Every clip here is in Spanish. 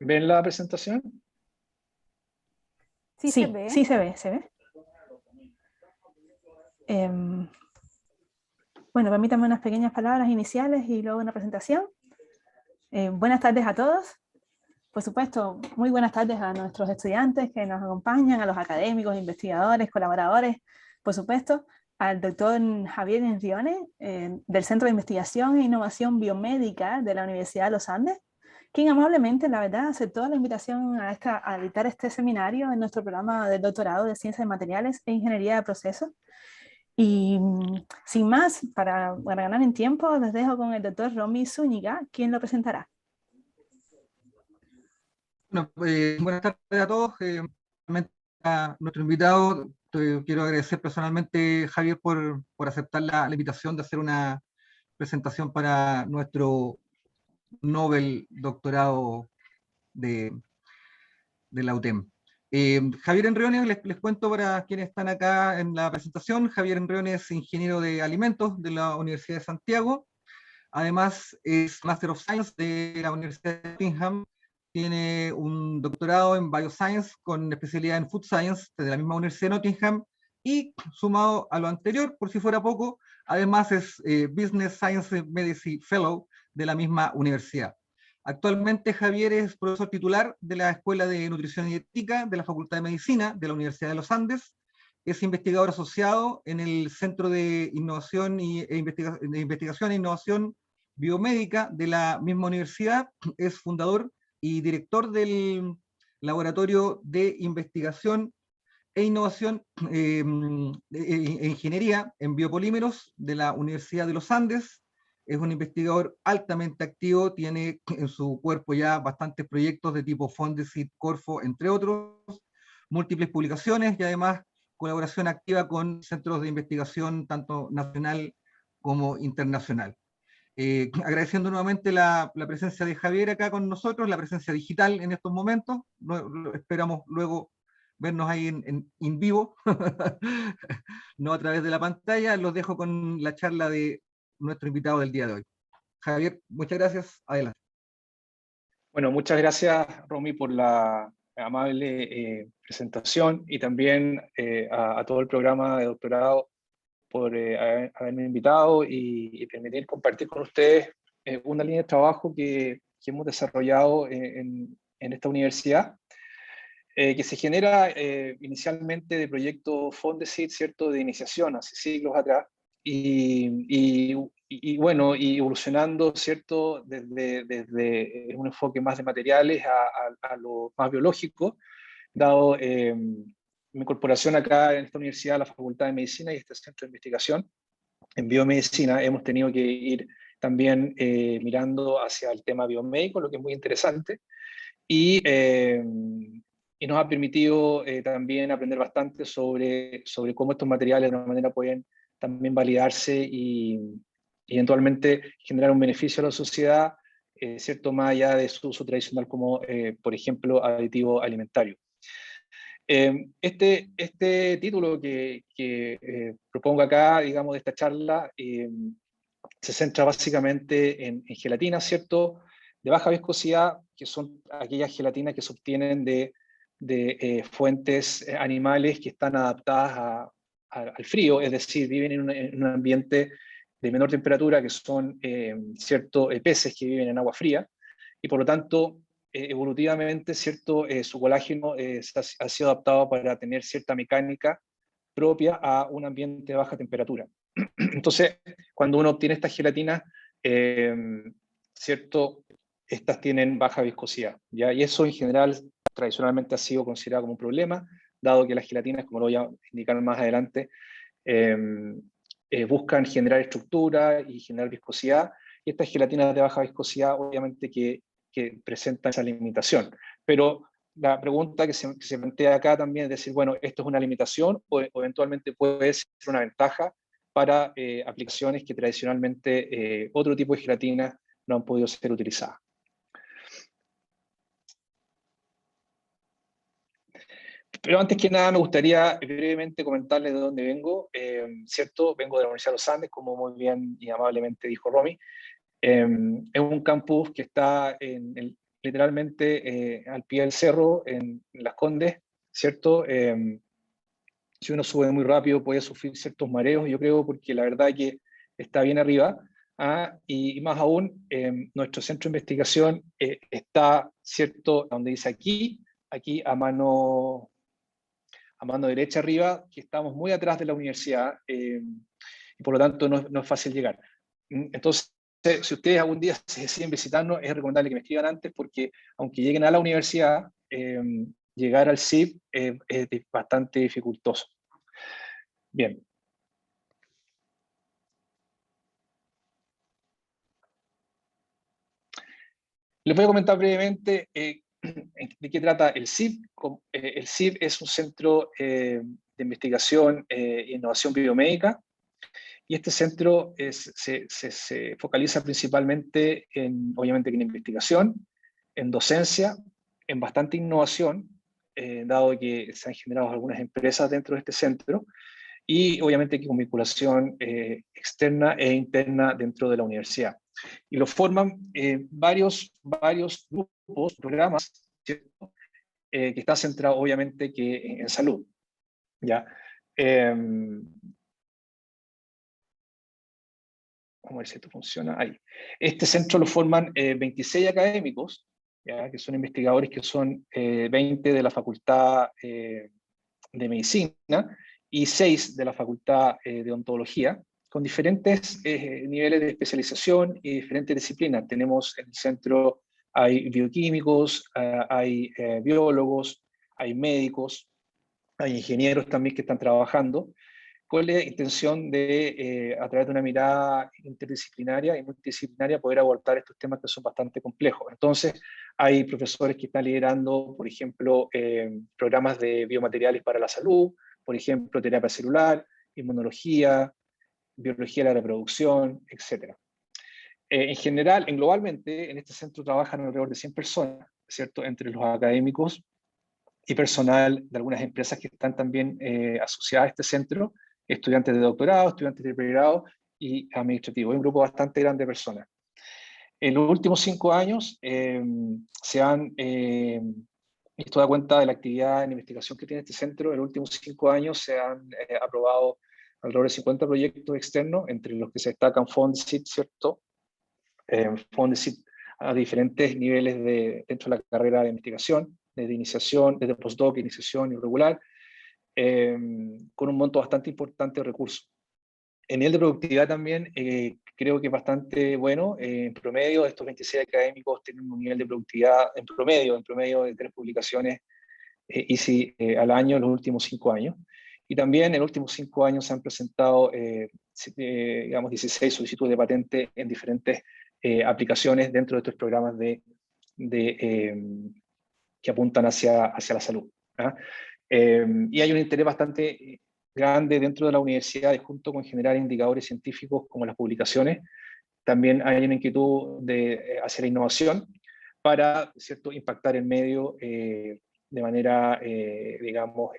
¿Ven la presentación? Sí, Sí, se ve. sí se ve, se ve. Bueno, permítanme unas pequeñas palabras iniciales y luego una presentación. Buenas tardes a todos. Por supuesto, muy buenas tardes a nuestros estudiantes que nos acompañan, a los académicos, investigadores, colaboradores, por supuesto, al doctor Javier Enriones, del Centro de Investigación e Innovación Biomédica de la Universidad de los Andes, quien amablemente, la verdad, aceptó la invitación a dictar este seminario en nuestro programa de doctorado de Ciencias de Materiales e Ingeniería de Procesos. Y sin más, para ganar en tiempo, les dejo con el doctor Romy Zúñiga, quien lo presentará. Bueno, buenas tardes a todos. A nuestro invitado, quiero agradecer personalmente, Javier, por aceptar la invitación de hacer una presentación para nuestro Nobel doctorado de la UTEM. Javier Enriones, les cuento para quienes están acá en la presentación. Javier Enriones es ingeniero de alimentos de la Universidad de Santiago. Además, es Master of Science de la Universidad de Nottingham. Tiene un doctorado en Bioscience con especialidad en Food Science de la misma Universidad de Nottingham. Y sumado a lo anterior, por si fuera poco, además es Business Science Medicine Fellow de la misma universidad. Actualmente Javier es profesor titular de la Escuela de Nutrición y Ética de la Facultad de Medicina de la Universidad de los Andes. Es investigador asociado en el Centro de Innovación de Investigación e Innovación Biomédica de la misma universidad. Es fundador y director del Laboratorio de Investigación e Innovación e Ingeniería en Biopolímeros de la Universidad de los Andes. Es un investigador altamente activo, tiene en su cuerpo ya bastantes proyectos de tipo Fondesit, Corfo, entre otros, múltiples publicaciones y además colaboración activa con centros de investigación tanto nacional como internacional. Agradeciendo nuevamente la presencia de Javier acá con nosotros, la presencia digital en estos momentos. Esperamos luego vernos ahí en vivo, no a través de la pantalla. Los dejo con la charla de nuestro invitado del día de hoy. Javier, muchas gracias. Adelante. Bueno, muchas gracias, Romy, por la amable presentación y también a todo el programa de doctorado por haberme invitado y permitir compartir con ustedes una línea de trabajo que hemos desarrollado en esta universidad, que se genera inicialmente de proyecto Fondesit, ¿cierto?, de iniciación hace siglos atrás, y bueno, y evolucionando, ¿cierto?, desde un enfoque más de materiales a lo más biológico, dado mi incorporación acá en esta universidad, a la Facultad de Medicina y este centro de investigación en biomedicina. Hemos tenido que ir también mirando hacia el tema biomédico, lo que es muy interesante, y nos ha permitido también aprender bastante sobre cómo estos materiales de alguna manera pueden también validarse y eventualmente generar un beneficio a la sociedad, ¿cierto?, más allá de su uso tradicional como, por ejemplo, aditivo alimentario. Este título que propongo acá, digamos, de esta charla, se centra básicamente en gelatinas, ¿cierto?, de baja viscosidad, que son aquellas gelatinas que se obtienen de fuentes animales que están adaptadas al frío, es decir, viven en un ambiente de menor temperatura, que son peces que viven en agua fría, y por lo tanto, evolutivamente, ¿cierto?, su colágeno ha sido adaptado para tener cierta mecánica propia a un ambiente de baja temperatura. Entonces, cuando uno obtiene estas gelatinas, ¿cierto?, estas tienen baja viscosidad, ¿ya? Y eso en general tradicionalmente ha sido considerado como un problema, dado que las gelatinas, como lo voy a indicar más adelante, buscan generar estructura y generar viscosidad, y estas gelatinas de baja viscosidad obviamente que presentan esa limitación. Pero la pregunta que se plantea acá también es decir, bueno, ¿esto es una limitación o eventualmente puede ser una ventaja para aplicaciones que tradicionalmente otro tipo de gelatinas no han podido ser utilizadas? Pero antes que nada me gustaría brevemente comentarles de dónde vengo, ¿cierto? Vengo de la Universidad de los Andes, como muy bien y amablemente dijo Romy. Es un campus que está en literalmente al pie del cerro, en Las Condes, ¿cierto? Si uno sube muy rápido puede sufrir ciertos mareos, yo creo, porque la verdad que está bien arriba. Y más aún, nuestro centro de investigación está, ¿cierto? Donde dice aquí a mano derecha arriba, que estamos muy atrás de la universidad, y por lo tanto no es fácil llegar. Entonces, si ustedes algún día se deciden visitarnos, es recomendable que me escriban antes, porque aunque lleguen a la universidad, llegar al CIP es bastante dificultoso. Bien. Les voy a comentar brevemente de qué trata el CIP. El CIP es un centro de investigación e innovación biomédica, y este centro se focaliza principalmente obviamente, en investigación, en docencia, en bastante innovación, dado que se han generado algunas empresas dentro de este centro, y obviamente con vinculación externa e interna dentro de la universidad. Y lo forman varios grupos, programas, ¿cierto? Que está centrado obviamente en salud. ¿Ya? Vamos a ver si esto funciona. Ahí. Este centro lo forman 26 académicos, ¿ya? Que son investigadores que son 20 de la Facultad de Medicina y 6 de la Facultad de Odontología, con diferentes niveles de especialización y diferentes disciplinas. Tenemos en el centro, hay bioquímicos, hay biólogos, hay médicos, hay ingenieros también que están trabajando, con la intención de, a través de una mirada interdisciplinaria y multidisciplinaria, poder abordar estos temas que son bastante complejos. Entonces, hay profesores que están liderando, por ejemplo, programas de biomateriales para la salud, por ejemplo, terapia celular, inmunología, biología de la reproducción, etc. En general, globalmente, en este centro trabajan alrededor de 100 personas, ¿cierto? Entre los académicos y personal de algunas empresas que están también asociadas a este centro, estudiantes de doctorado, estudiantes de pregrado y administrativos. Es un grupo bastante grande de personas. En los últimos 5 años se han visto da cuenta de la actividad en investigación que tiene este centro. En los últimos 5 años se han aprobado alrededor de 50 proyectos externos, entre los que se destacan Fondesit, ¿cierto? Fondesit a diferentes niveles dentro de la carrera de investigación, desde iniciación, desde postdoc, iniciación y regular, con un monto bastante importante de recursos. En nivel de productividad también creo que es bastante bueno. En promedio, estos 26 académicos tienen un nivel de productividad en promedio de 3 publicaciones EASY al año en los últimos 5 años. Y también en los últimos 5 años se han presentado digamos 16 solicitudes de patente en diferentes aplicaciones dentro de estos programas que apuntan hacia la salud. Y hay un interés bastante grande dentro de la universidad, junto con generar indicadores científicos como las publicaciones. También hay una inquietud hacia la innovación para, ¿cierto?, impactar el medio de manera, digamos,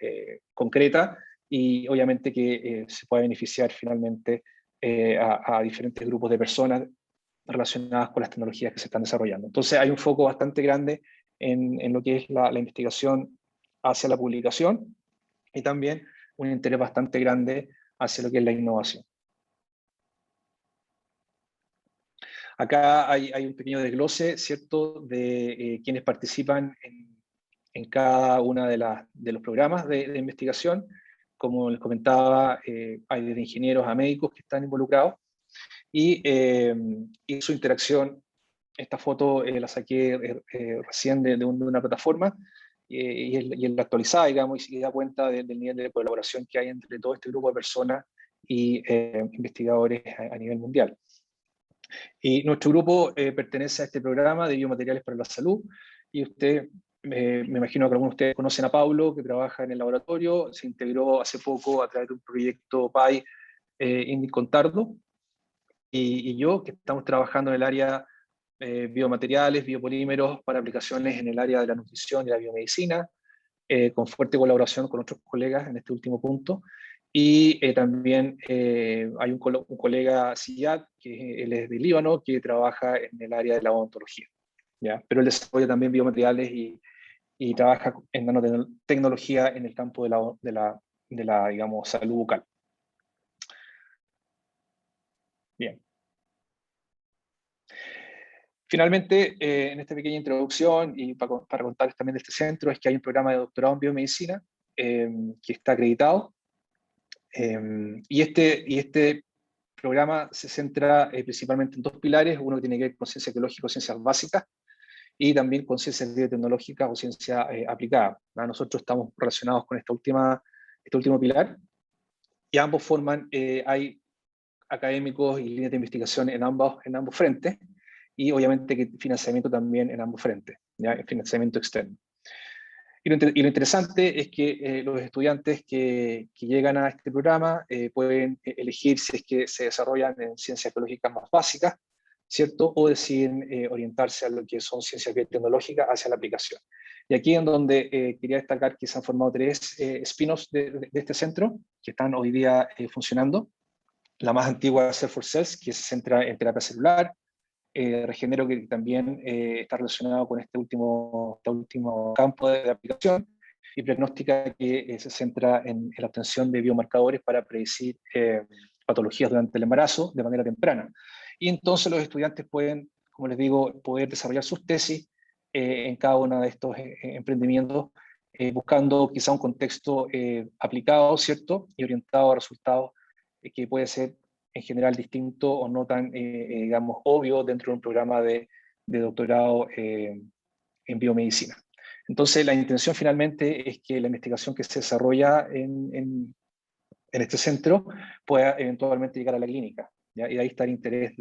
concreta, y obviamente que se pueda beneficiar finalmente a diferentes grupos de personas relacionadas con las tecnologías que se están desarrollando. Entonces hay un foco bastante grande en lo que es la investigación hacia la publicación, y también un interés bastante grande hacia lo que es la innovación. Acá hay un pequeño desglose, ¿cierto?, de quienes participan en cada uno de los programas de investigación. Como les comentaba, hay desde ingenieros a médicos que están involucrados, y su interacción. Esta foto la saqué recién de una plataforma, y es la actualizada, digamos, y da cuenta del nivel de colaboración que hay entre todo este grupo de personas y investigadores a nivel mundial. Y nuestro grupo pertenece a este programa de biomateriales para la salud, y usted, me imagino que algunos de ustedes conocen a Pablo, que trabaja en el laboratorio, se integró hace poco a través de un proyecto PAI Indy Contardo, y yo, que estamos trabajando en el área biomateriales, biopolímeros para aplicaciones en el área de la nutrición y la biomedicina, con fuerte colaboración con otros colegas en este último punto. Y también hay un colega, Siyad, que él es de Líbano, que trabaja en el área de la odontología. ¿ya? Pero él desarrolla también biomateriales y trabaja en nanotecnología en el campo de la digamos, salud bucal. Bien. Finalmente, en esta pequeña introducción y para contarles también de este centro, es que hay un programa de doctorado en biomedicina que está acreditado. Y este programa se centra principalmente en dos pilares, uno que tiene que ver con ciencia biológica o ciencias básicas, y también con ciencias biotecnológicas o ciencia aplicada. Nosotros estamos relacionados con este último pilar, y ambos forman, hay académicos y líneas de investigación en ambos frentes, y obviamente que financiamiento también en ambos frentes, ¿ya? Financiamiento externo. Y lo interesante es que los estudiantes que llegan a este programa pueden elegir si es que se desarrollan en ciencias biológicas más básicas, ¿cierto? O deciden orientarse a lo que son ciencias biotecnológicas hacia la aplicación. Y aquí en donde quería destacar que se han formado 3 spin-offs de este centro que están hoy día funcionando. La más antigua es Cell4Cells, que se centra en terapia celular. Regenero, que también está relacionado con este último campo de aplicación, y Prognostica, que se centra en la obtención de biomarcadores para predecir patologías durante el embarazo de manera temprana. Y entonces los estudiantes pueden, como les digo, poder desarrollar sus tesis en cada uno de estos emprendimientos, buscando quizá un contexto aplicado, ¿cierto? Y orientado a resultados que puede ser en general distinto o no tan, digamos, obvio dentro de un programa de doctorado en biomedicina. Entonces, la intención finalmente es que la investigación que se desarrolla en este centro pueda eventualmente llegar a la clínica, ¿ya? Y de ahí está el interés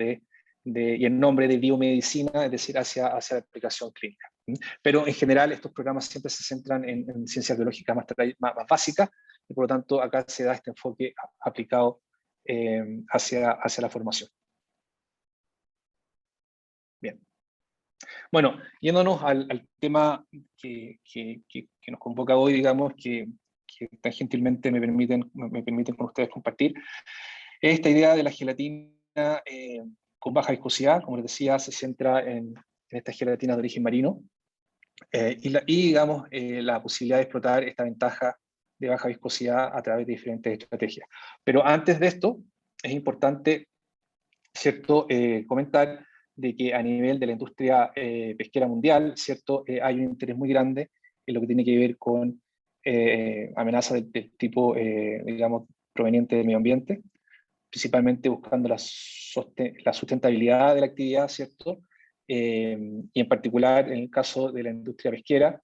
y el nombre de biomedicina, es decir, hacia la aplicación clínica. Pero en general estos programas siempre se centran en ciencias biológicas más básicas, y por lo tanto acá se da este enfoque aplicado hacia la formación. Bien. Bueno, yéndonos al tema que nos convoca hoy, digamos, que tan gentilmente me permiten con ustedes compartir, esta idea de la gelatina con baja viscosidad. Como les decía, se centra en esta gelatina de origen marino, y digamos, la posibilidad de explotar esta ventaja de baja viscosidad a través de diferentes estrategias. Pero antes de esto, es importante, ¿cierto?, comentar de que a nivel de la industria pesquera mundial, ¿cierto?, hay un interés muy grande en lo que tiene que ver con amenazas del tipo, digamos, proveniente del medio ambiente, principalmente buscando la sustentabilidad de la actividad, ¿cierto? Y en particular, en el caso de la industria pesquera,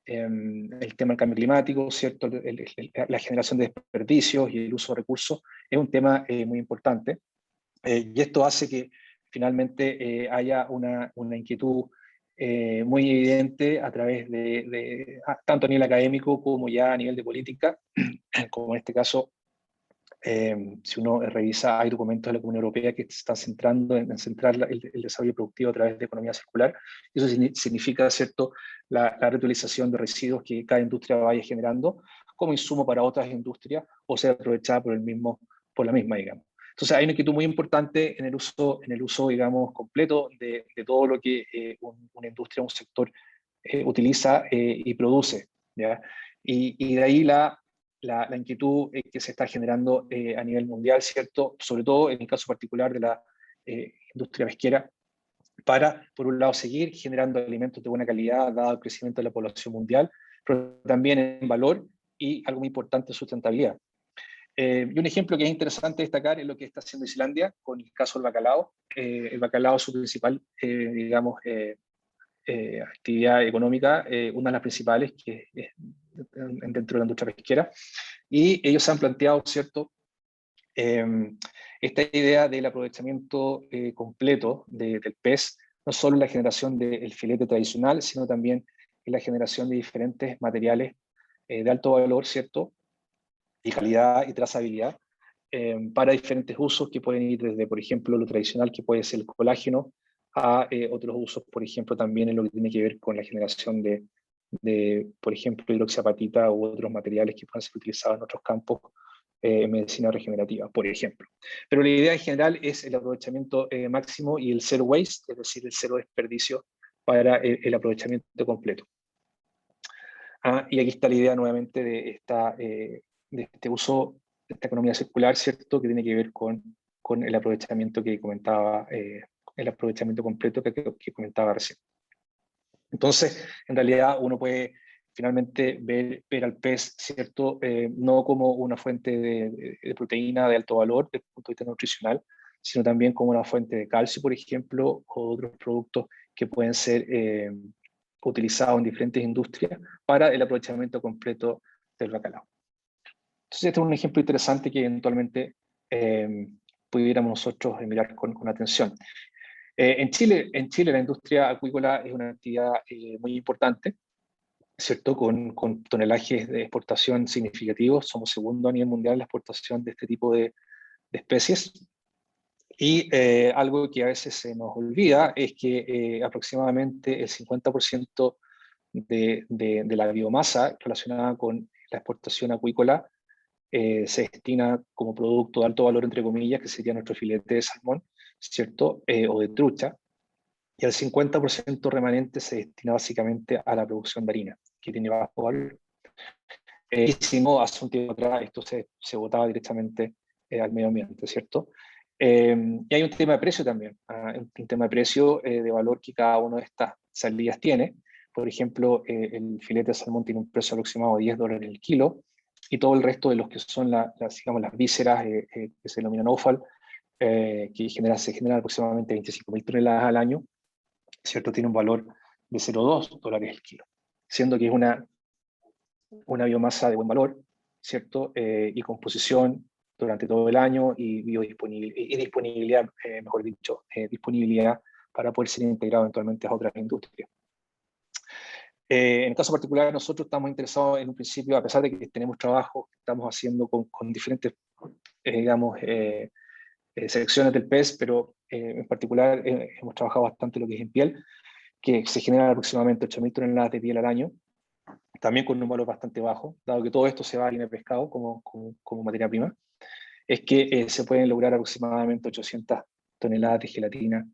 el tema del cambio climático, ¿cierto? La generación de desperdicios y el uso de recursos es un tema muy importante. Y esto hace que finalmente haya una inquietud muy evidente a través tanto a nivel académico como ya a nivel de política, como en este caso, si uno revisa, hay documentos de la Comunidad Europea que se están centrando en centrar el desarrollo productivo a través de economía circular. Eso significa, ¿cierto?, la reutilización de residuos que cada industria vaya generando como insumo para otras industrias o ser aprovechada por la misma, digamos. Entonces hay una inquietud muy importante en el uso, digamos, completo de todo lo que una industria, un sector utiliza y produce, ¿ya? Y de ahí la inquietud que se está generando a nivel mundial, ¿cierto? Sobre todo en el caso particular de la industria pesquera, para, por un lado, seguir generando alimentos de buena calidad, dado el crecimiento de la población mundial, pero también en valor y, algo muy importante, sustentabilidad. Y un ejemplo que es interesante destacar es lo que está haciendo Islandia con el caso del bacalao. El bacalao es su principal, digamos, actividad económica, una de las principales que es dentro de la industria pesquera, y ellos han planteado, ¿cierto?, esta idea del aprovechamiento completo del pez, no solo en la generación del filete tradicional, sino también en la generación de diferentes materiales de alto valor, ¿cierto?, y calidad y trazabilidad, para diferentes usos que pueden ir desde, por ejemplo, lo tradicional, que puede ser el colágeno, a otros usos, por ejemplo, también en lo que tiene que ver con la generación de por ejemplo, hidroxiapatita u otros materiales que pueden ser utilizados en otros campos en medicina regenerativa, por ejemplo. Pero la idea en general es el aprovechamiento máximo y el zero waste, es decir, el cero desperdicio para el aprovechamiento completo. Y aquí está la idea nuevamente de este uso, de esta economía circular, ¿cierto?, que tiene que ver con el aprovechamiento que comentaba, el aprovechamiento completo que comentaba recién. Entonces, en realidad uno puede finalmente ver al pez, ¿cierto?, no como una fuente de proteína de alto valor desde el punto de vista nutricional, sino también como una fuente de calcio, por ejemplo, o otros productos que pueden ser utilizados en diferentes industrias para el aprovechamiento completo del bacalao. Entonces, este es un ejemplo interesante que eventualmente pudiéramos nosotros mirar con atención. En Chile la industria acuícola es una actividad muy importante, ¿cierto? Con tonelajes de exportación significativos. Somos segundo a nivel mundial en la exportación de este tipo de especies. Y algo que a veces se nos olvida es que aproximadamente el 50% de la biomasa relacionada con la exportación acuícola se destina como producto de alto valor, entre comillas, que sería nuestro filete de salmón, ¿cierto? O de trucha. Y el 50% remanente se destina básicamente a la producción de harina, que tiene bajo valor. Y si no, hace un tiempo atrás esto se botaba directamente al medio ambiente, ¿cierto? Y hay un tema de precio también, un tema de precio de valor que cada una de estas salidas tiene. Por ejemplo, el filete de salmón tiene un precio aproximado de $10 el kilo, y todo el resto de los que son digamos, las vísceras, que se denominan offal, que se generan aproximadamente 25.000 toneladas al año, ¿cierto? Tiene un valor de $0,2 el kilo, siendo que es una biomasa de buen valor, ¿cierto? Y composición durante todo el año y disponibilidad, mejor dicho, disponibilidad para poder ser integrado eventualmente a otras industrias. En el caso particular, nosotros estamos interesados en un principio, a pesar de que tenemos trabajo que estamos haciendo con diferentes, digamos, secciones del pez, pero en particular hemos trabajado bastante lo que es en piel, que se generan aproximadamente 8.000 toneladas de piel al año, también con un valor bastante bajo, dado que todo esto se va a harina de pescado como materia prima, es que se pueden lograr aproximadamente 800 toneladas de gelatina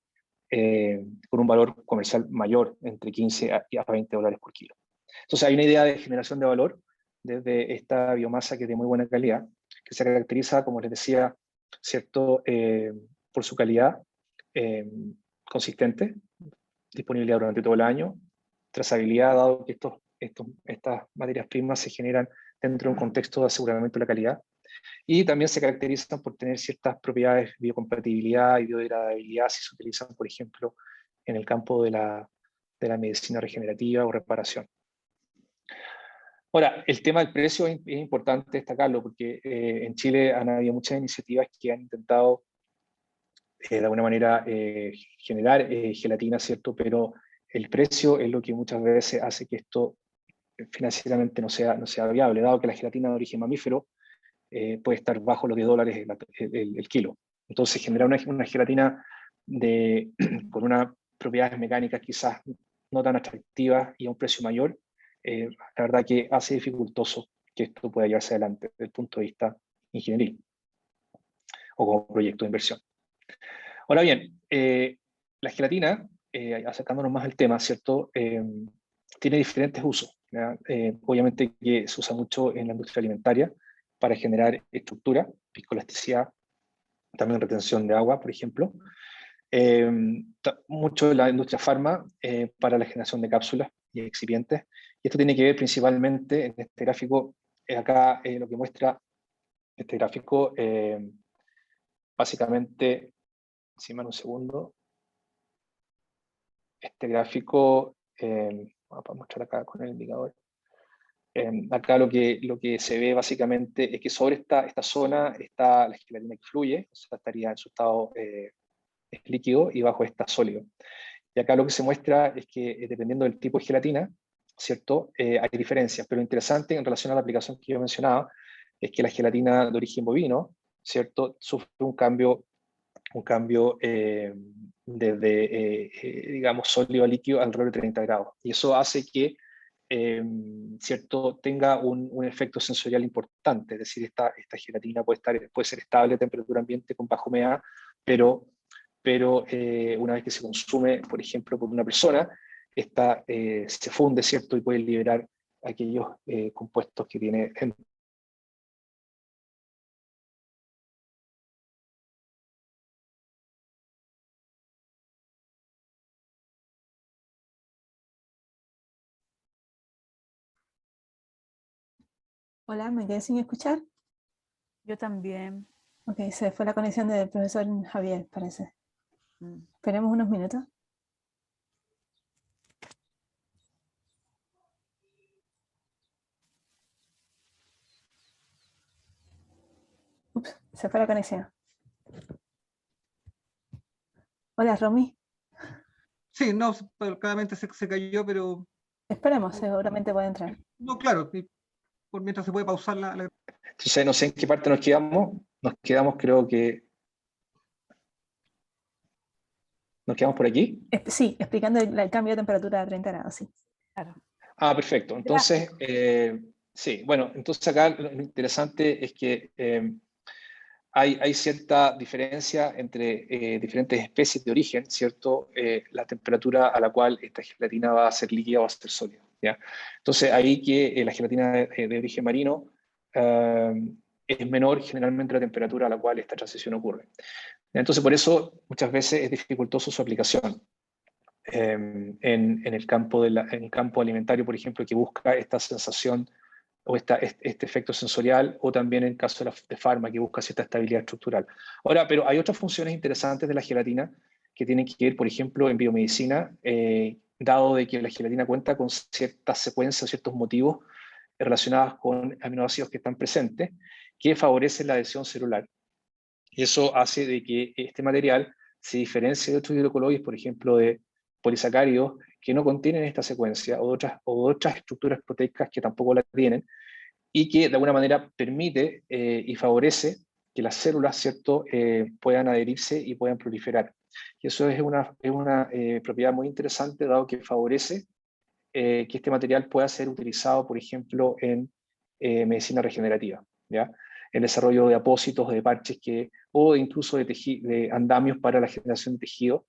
con un valor comercial mayor, entre 15 a $20 por kilo. Entonces hay una idea de generación de valor desde esta biomasa que es de muy buena calidad, que se caracteriza, como les decía, ¿cierto? Por su calidad consistente, disponibilidad durante todo el año, trazabilidad, dado que estas materias primas se generan dentro de un contexto de aseguramiento de la calidad, y también se caracterizan por tener ciertas propiedades de biocompatibilidad y biodegradabilidad si se utilizan, por ejemplo, en el campo de la medicina regenerativa o reparación. Ahora, el tema del precio es importante destacarlo porque en Chile han habido muchas iniciativas que han intentado de alguna manera generar gelatina, ¿cierto? Pero el precio es lo que muchas veces hace que esto financieramente no sea viable, dado que la gelatina de origen mamífero puede estar bajo los $10 el kilo. Entonces, generar una gelatina con unas propiedades mecánicas quizás no tan atractivas y a un precio mayor, la verdad que hace dificultoso que esto pueda llevarse adelante desde el punto de vista ingenieril o como proyecto de inversión. Ahora bien, la gelatina, acercándonos más al tema, ¿cierto? Tiene diferentes usos. Obviamente que se usa mucho en la industria alimentaria para generar estructura, viscoelasticidad, también retención de agua, por ejemplo. Mucho de la industria farma para la generación de cápsulas y excipientes. Y esto tiene que ver principalmente en este gráfico, acá lo que muestra este gráfico, básicamente, encima en un segundo, este gráfico, vamos a mostrar acá con el indicador. Acá lo que se ve básicamente es que sobre esta zona está la gelatina que fluye, o sea, estaría en su estado líquido, y bajo está sólido. Y acá lo que se muestra es que dependiendo del tipo de gelatina, ¿cierto? Hay diferencias, pero lo interesante en relación a la aplicación que yo mencionaba es que la gelatina de origen bovino, ¿cierto? Sufre un cambio desde, digamos, sólido a líquido alrededor de 30 grados. Y eso hace que ¿cierto? Tenga un efecto sensorial importante, es decir, esta gelatina puede ser estable a temperatura ambiente con baja humedad, pero una vez que se consume, por ejemplo, por una persona, esta se funde, ¿cierto? Y puede liberar aquellos compuestos que tiene en. Hola, me quedé sin escuchar. Yo también. Ok, se fue la conexión del profesor Javier, parece. Mm. Esperemos unos minutos. Ups, se fue la conexión. Hola, Romy. Sí, no, claramente se cayó, pero Esperemos, seguramente puede entrar. no, claro, y por mientras se puede pausar la. Entonces, no sé en qué parte nos quedamos. Nos quedamos, creo que. ¿Nos quedamos por aquí? Sí, explicando el cambio de temperatura a 30 grados, sí. Claro. Ah, perfecto. Entonces, sí, bueno, entonces acá lo interesante es que hay cierta diferencia entre diferentes especies de origen, ¿cierto? La temperatura a la cual esta gelatina va a ser líquida o va a ser sólida, ¿ya? Entonces, ahí que la gelatina de origen marino es menor generalmente la temperatura a la cual esta transición ocurre. Entonces, por eso muchas veces es dificultoso su aplicación. En el campo en el campo alimentario, por ejemplo, que busca esta sensación o este efecto sensorial, o también en el caso de Pharma, que busca cierta estabilidad estructural. Ahora, pero hay otras funciones interesantes de la gelatina que tienen que ver, por ejemplo, en biomedicina, dado de que la gelatina cuenta con ciertas secuencias o ciertos motivos relacionados con aminoácidos que están presentes, que favorecen la adhesión celular. Y eso hace de que este material se diferencie de otros hidrocoloides, por ejemplo, de polisacáridos que no contienen esta secuencia o otras estructuras proteicas que tampoco la tienen, y que de alguna manera permite y favorece que las células, ¿cierto?, puedan adherirse y puedan proliferar. Y eso es una propiedad muy interesante, dado que favorece que este material pueda ser utilizado, por ejemplo, en medicina regenerativa, ¿ya? El desarrollo de apósitos, de parches, o incluso de andamios para la generación de tejido,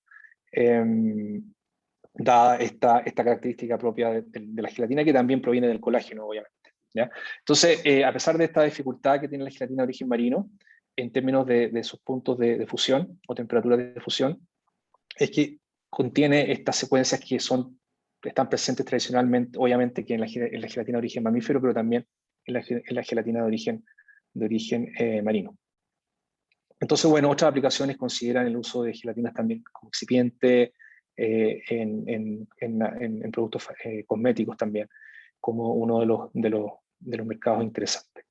dada esta característica propia de la gelatina, que también proviene del colágeno, obviamente, ¿ya? Entonces, a pesar de esta dificultad que tiene la gelatina de origen marino, en términos de sus puntos de fusión o temperatura de fusión, es que contiene estas secuencias que están presentes tradicionalmente, obviamente, que en la gelatina de origen mamífero, pero también en la gelatina de origen marino. Entonces, bueno, otras aplicaciones consideran el uso de gelatinas también como excipiente, en productos cosméticos también, como uno de los mercados interesantes.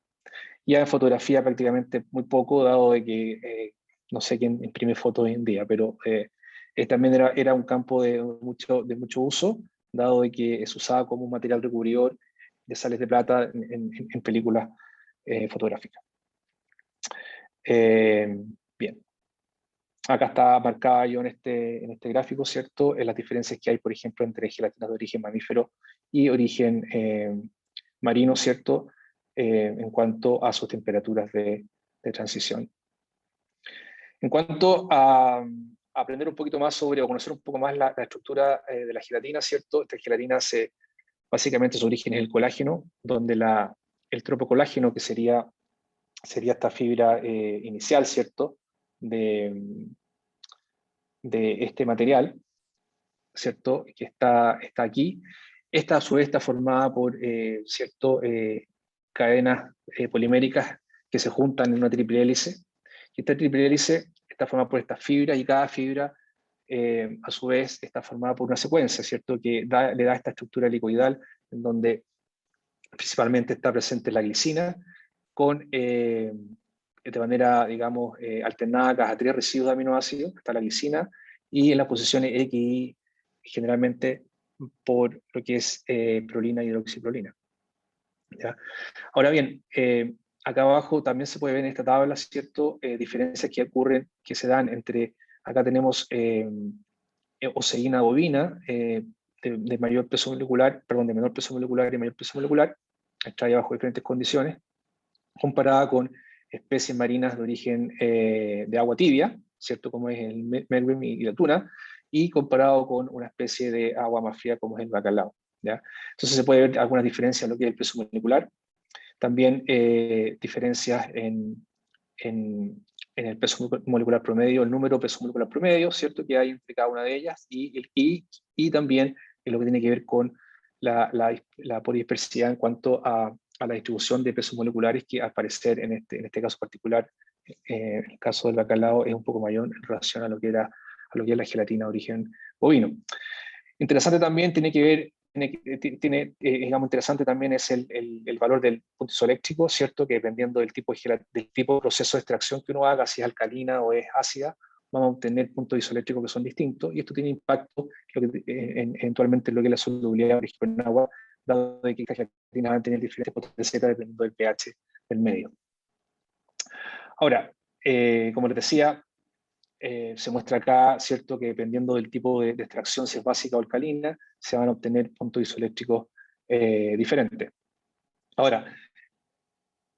Ya en fotografía prácticamente muy poco, dado de que no sé quién imprime fotos hoy en día, pero también era un campo de mucho uso, dado de que se usaba como un material recubridor de sales de plata en películas fotográficas. Bien. Acá está marcada yo en este gráfico, ¿cierto? Las diferencias que hay, por ejemplo, entre gelatinas de origen mamífero y origen marino, ¿cierto? En cuanto a sus temperaturas de transición. En cuanto a aprender un poquito más sobre, o conocer un poco más la estructura de la gelatina, ¿cierto? Esta gelatina básicamente su origen es el colágeno, donde el tropocolágeno, que sería esta fibra inicial, ¿cierto? De este material, ¿cierto? Que está aquí. Esta a su vez está formada por cadenas poliméricas que se juntan en una triple hélice. Y esta triple hélice está formada por estas fibras, y cada fibra a su vez está formada por una secuencia, ¿cierto? Que le da esta estructura helicoidal, en donde principalmente está presente la glicina, de manera, digamos, alternada a 3 residuos de aminoácidos. Está la glicina, y en las posiciones X y Y, generalmente por lo que es prolina y hidroxiprolina, ¿ya? Ahora bien, acá abajo también se puede ver en esta tabla, ¿cierto? Diferencias que se dan entre, acá tenemos oseína bovina, de mayor peso molecular, perdón, de menor peso molecular y mayor peso molecular, extraída bajo diferentes condiciones, comparada con especies marinas de origen de agua tibia, ¿cierto? Como es el merluin y la tuna, y comparado con una especie de agua más fría como es el bacalao, ¿ya? Entonces se puede ver algunas diferencias en lo que es el peso molecular, también diferencias en el peso molecular promedio, el número de peso molecular promedio, ¿cierto?, que hay entre cada una de ellas, y también en lo que tiene que ver con la polidispersidad en cuanto a la distribución de pesos moleculares, que al parecer en este caso particular, en el caso del bacalao, es un poco mayor en relación a lo que es la gelatina de origen bovino. Interesante también tiene que ver, digamos, interesante también es el valor del punto isoeléctrico, ¿cierto? Que dependiendo del tipo de proceso de extracción que uno haga, si es alcalina o es ácida, vamos a obtener puntos isoeléctricos que son distintos, y esto tiene impacto eventualmente en lo que es la solubilidad, por ejemplo, en agua, dado de que las gelatinas van a tener diferentes potencias zeta dependiendo del pH del medio. Ahora, como les decía, se muestra acá, ¿cierto?, que dependiendo del tipo de extracción, si es básica o alcalina, se van a obtener puntos isoeléctricos diferentes. Ahora,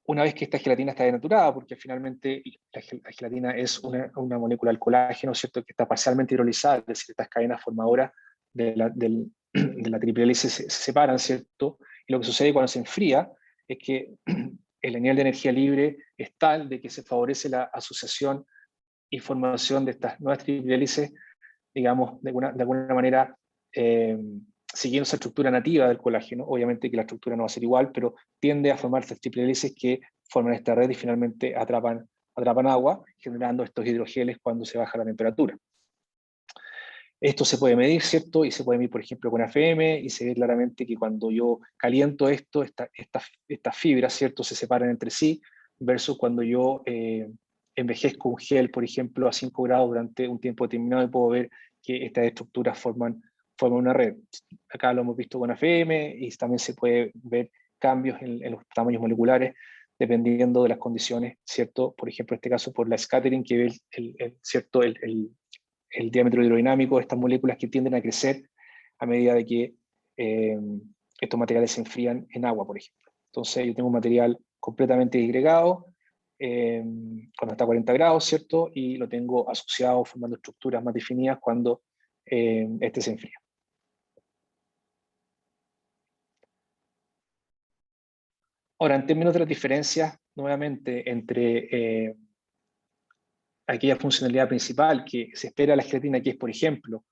una vez que esta gelatina está denaturada, porque finalmente la gelatina es una molécula del colágeno, ¿cierto?, que está parcialmente hidrolizada, es decir, estas cadenas formadoras de la triple hélice se separan, ¿cierto? Y lo que sucede cuando se enfría es que el nivel de energía libre es tal de que se favorece la asociación y formación de estas nuevas triple hélices, digamos, de alguna manera, siguiendo esa estructura nativa del colágeno. Obviamente que la estructura no va a ser igual, pero tiende a formar estas triple hélices que forman esta red y finalmente atrapan agua, generando estos hidrogeles cuando se baja la temperatura. Esto se puede medir, ¿cierto? Y se puede medir, por ejemplo, con AFM, y se ve claramente que cuando yo caliento estas fibras, ¿cierto?, se separan entre sí, versus cuando yo envejezco un gel, por ejemplo, a 5 grados durante un tiempo determinado, y puedo ver que estas estructuras forman una red. Acá lo hemos visto con AFM, y también se puede ver cambios en los tamaños moleculares dependiendo de las condiciones, ¿cierto? Por ejemplo, en este caso por la scattering, que ve ¿cierto?, el diámetro hidrodinámico de estas moléculas, que tienden a crecer a medida de que estos materiales se enfrían en agua, por ejemplo. Entonces yo tengo un material completamente disgregado cuando está a 40 grados, ¿cierto? Y lo tengo asociado, formando estructuras más definidas cuando este se enfría. Ahora, en términos de las diferencias, nuevamente, entre aquella funcionalidad principal que se espera de la gelatina, que es, por ejemplo,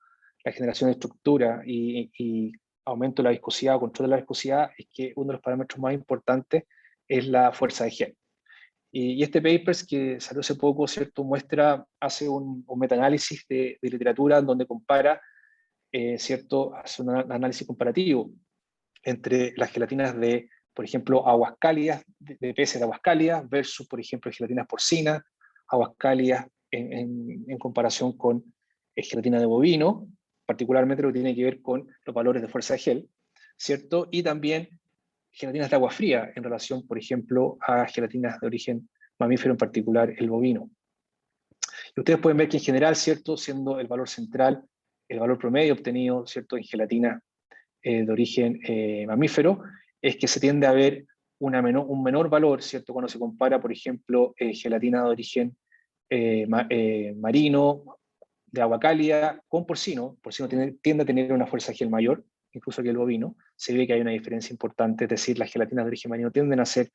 la generación de estructura y aumento de la viscosidad o control de la viscosidad, es que uno de los parámetros más importantes es la fuerza de gel. Y este paper que salió hace poco, ¿cierto?, hace un metaanálisis de literatura donde compara, ¿cierto?, hace un análisis comparativo entre las gelatinas de, por ejemplo, aguas cálidas, de peces de aguas cálidas, versus, por ejemplo, gelatinas porcinas, aguas cálidas en comparación con gelatina de bovino, particularmente lo que tiene que ver con los valores de fuerza de gel, ¿cierto? Y también gelatinas de agua fría en relación, por ejemplo, a gelatinas de origen mamífero, en particular el bovino. Y ustedes pueden ver que en general, ¿cierto?, siendo el valor central el valor promedio obtenido, ¿cierto?, en gelatina de origen mamífero, es que se tiende a ver un menor valor, ¿cierto?, cuando se compara, por ejemplo, gelatina de origen marino, de agua cálida, con porcino. Porcino tiende a tener una fuerza de gel mayor, incluso que el bovino. Se ve que hay una diferencia importante, es decir, las gelatinas de origen marino tienden a ser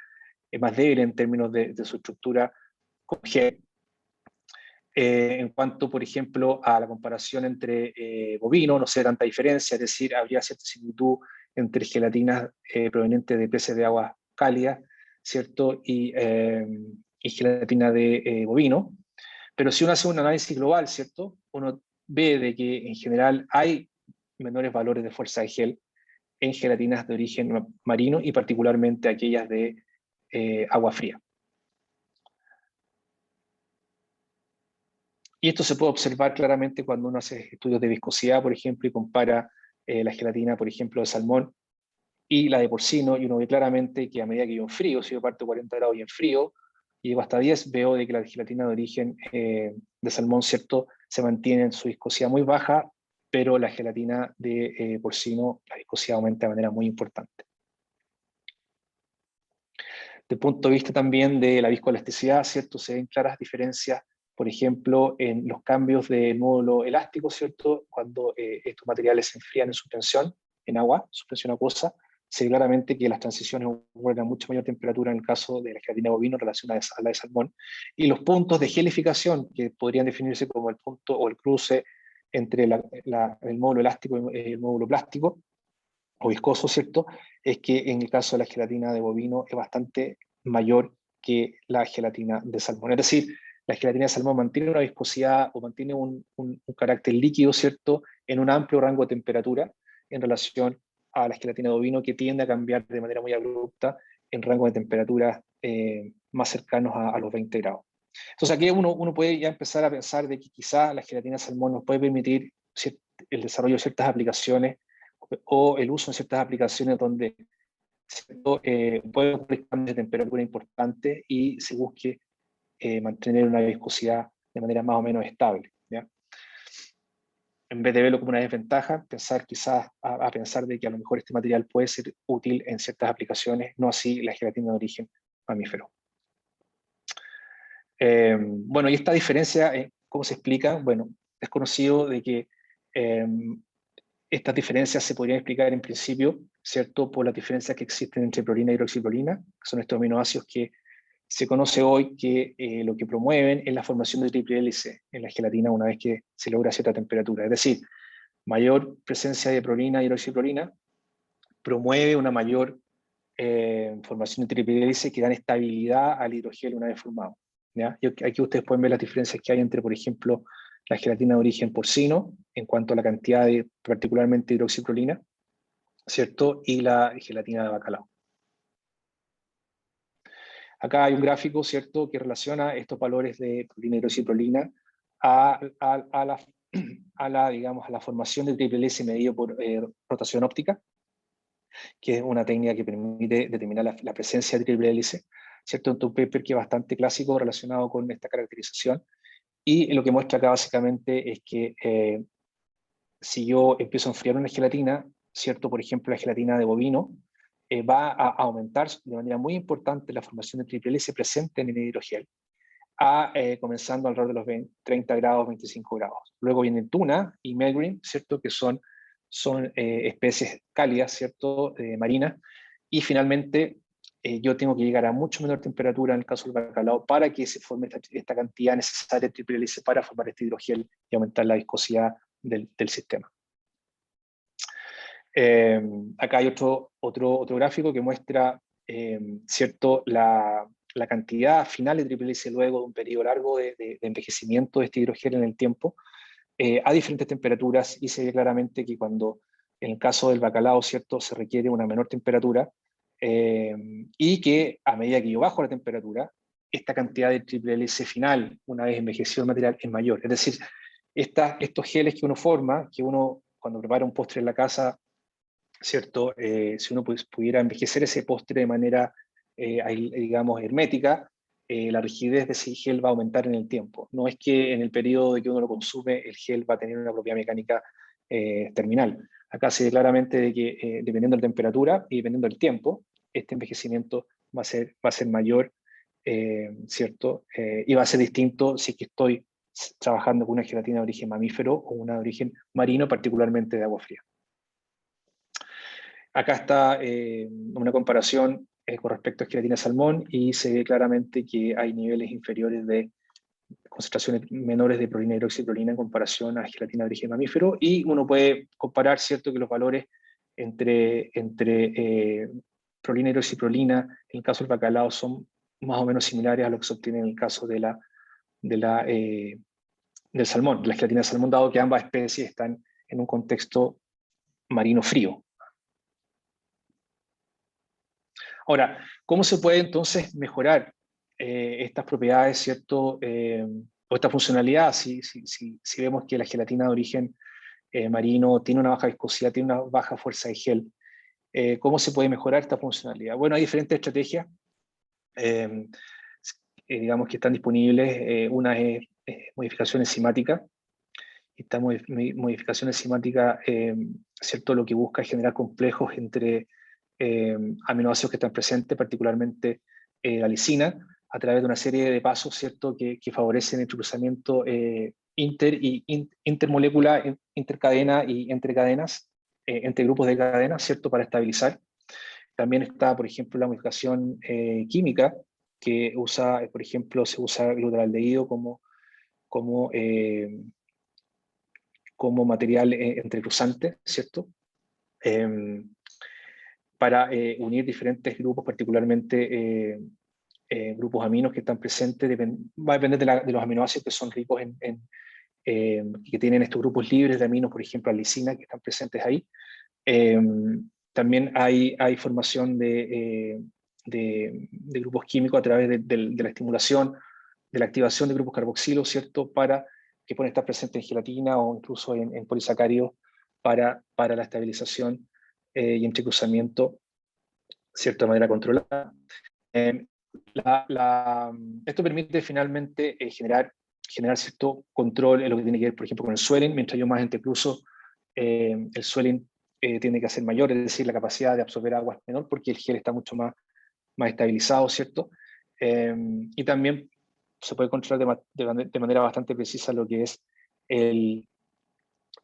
más débiles en términos de su estructura con gel. En cuanto, por ejemplo, a la comparación entre bovino, no sé tanta diferencia, es decir, habría cierta similitud entre gelatinas provenientes de peces de aguas cálidas, ¿cierto?, y gelatina de bovino. Pero si uno hace un análisis global, ¿cierto?, uno ve de que en general hay menores valores de fuerza de gel en gelatinas de origen marino, y particularmente aquellas de agua fría. Y esto se puede observar claramente cuando uno hace estudios de viscosidad, por ejemplo, y compara la gelatina, por ejemplo, de salmón y la de porcino, y uno ve claramente que a medida que yo enfrío, si yo parto 40 grados y enfrío, y llego hasta 10, veo de que la gelatina de origen de salmón, ¿cierto?, se mantiene en su viscosidad muy baja, pero la gelatina de porcino, la viscosidad aumenta de manera muy importante. Desde el punto de vista también de la viscoelasticidad, ¿cierto?, se ven claras diferencias por ejemplo, en los cambios de módulo elástico, ¿cierto? Cuando estos materiales se enfrían en suspensión, en agua, suspensión acuosa, se ve claramente que las transiciones ocurren a mucha mayor temperatura en el caso de la gelatina bovino en relación a la de salmón, y los puntos de gelificación, que podrían definirse como el punto o el cruce entre el módulo elástico y el módulo plástico, o viscoso, ¿cierto? Es que en el caso de la gelatina de bovino es bastante mayor que la gelatina de salmón. Es decir, la gelatina de salmón mantiene una viscosidad o mantiene un carácter líquido, ¿cierto?, en un amplio rango de temperatura en relación a la gelatina de bovino, que tiende a cambiar de manera muy abrupta en rango de temperaturas más cercanos a los 20 grados. Entonces aquí uno puede ya empezar a pensar de que quizá la gelatina de salmón nos puede permitir el desarrollo de ciertas aplicaciones o el uso en ciertas aplicaciones donde puede ocurrir cambios de temperatura importantes y se busque mantener una viscosidad de manera más o menos estable, ¿ya? En vez de verlo como una desventaja, pensar quizás a pensar de que a lo mejor este material puede ser útil en ciertas aplicaciones, no así la gelatina de origen mamífero. Bueno, y esta diferencia, ¿cómo se explica? Bueno, es conocido de que estas diferencias se podrían explicar en principio, ¿cierto?, por las diferencias que existen entre prolina y hidroxiprolina, que son estos aminoácidos que se conoce hoy que lo que promueven es la formación de triple hélice en la gelatina una vez que se logra cierta temperatura. Es decir, mayor presencia de prolina y hidroxiprolina promueve una mayor formación de triple hélice que dan estabilidad al hidrogel una vez formado, ¿ya? Y aquí ustedes pueden ver las diferencias que hay entre, por ejemplo, la gelatina de origen porcino, en cuanto a la cantidad de particularmente hidroxiprolina, ¿cierto? Y la gelatina de bacalao. Acá hay un gráfico, ¿cierto?, que relaciona estos valores de prolina y hidroxiprolina a la formación de triple hélice medido por rotación óptica, que es una técnica que permite determinar la presencia de triple hélice, ¿cierto? En un paper que es bastante clásico relacionado con esta caracterización. Y lo que muestra acá básicamente es que si yo empiezo a enfriar una gelatina, ¿cierto? Por ejemplo, la gelatina de bovino, va a aumentar de manera muy importante la formación de triple hélice presente en el hidrogel, comenzando alrededor de los 30 grados, 25 grados. Luego vienen tuna y melgreen, ¿cierto?, que son especies cálidas, ¿cierto?, marinas. Y finalmente, yo tengo que llegar a mucho menor temperatura en el caso del bacalao para que se forme esta cantidad necesaria de triple hélice para formar este hidrogel y aumentar la viscosidad del sistema. Acá hay otro gráfico que muestra ¿cierto?, la cantidad final de triple hélice luego de un periodo largo de envejecimiento de este hidrogel en el tiempo, a diferentes temperaturas, y se ve claramente que cuando en el caso del bacalao, ¿cierto?, se requiere una menor temperatura, y que a medida que yo bajo la temperatura, esta cantidad de triple hélice final, una vez envejecido el material, es mayor. Es decir, estos geles que uno forma, que uno cuando prepara un postre en la casa, ¿cierto? Si uno pudiera envejecer ese postre de manera, digamos, hermética, la rigidez de ese gel va a aumentar en el tiempo. No es que en el periodo de que uno lo consume, el gel va a tener una propiedad mecánica terminal. Acá se ve claramente de que dependiendo de la temperatura y dependiendo del tiempo, este envejecimiento va a ser mayor, ¿cierto? Y va a ser distinto si es que estoy trabajando con una gelatina de origen mamífero o una de origen marino, particularmente de agua fría. Acá está una comparación con respecto a gelatina de salmón, y se ve claramente que hay niveles inferiores de concentraciones menores de prolina y hidroxiprolina en comparación a gelatina de origen mamífero, y uno puede comparar, ¿cierto?, que los valores entre prolina y hidroxiprolina en el caso del bacalao son más o menos similares a lo que se obtiene en el caso del salmón, de la gelatina de salmón, dado que ambas especies están en un contexto marino frío. Ahora, ¿cómo se puede entonces mejorar estas propiedades, ¿cierto? O esta funcionalidad, si vemos que la gelatina de origen marino tiene una baja viscosidad, tiene una baja fuerza de gel, ¿cómo se puede mejorar esta funcionalidad? Bueno, hay diferentes estrategias, digamos, que están disponibles. Una es modificación enzimática. Esta modificación enzimática, ¿cierto?, lo que busca es generar complejos entre aminoácidos que están presentes, particularmente la lisina, a través de una serie de pasos, ¿cierto?, que favorecen el entrecruzamiento intermolécula, intercadena y entre cadenas, entre grupos de cadenas, ¿cierto?, para estabilizar. También está, por ejemplo, la modificación química, que usa, por ejemplo, se usa glutaraldehído como material entrecruzante, ¿cierto? Para unir diferentes grupos, particularmente grupos aminos que están presentes, va a depender de los aminoácidos que son ricos que tienen estos grupos libres de aminos, por ejemplo, la lisina, que están presentes ahí. También hay formación de grupos químicos a través de la estimulación, de la activación de grupos carboxilo, ¿cierto?, que pueden estar presentes en gelatina o incluso en polisacáridos para la estabilización y entrecruzamiento, ¿cierto?, de manera controlada. Esto permite finalmente generar cierto control en lo que tiene que ver, por ejemplo, con el swelling. Mientras yo más entrecruzo, el swelling tiene que ser mayor, es decir, la capacidad de absorber agua es menor porque el gel está mucho más estabilizado, ¿cierto? Y también se puede controlar de manera bastante precisa lo que es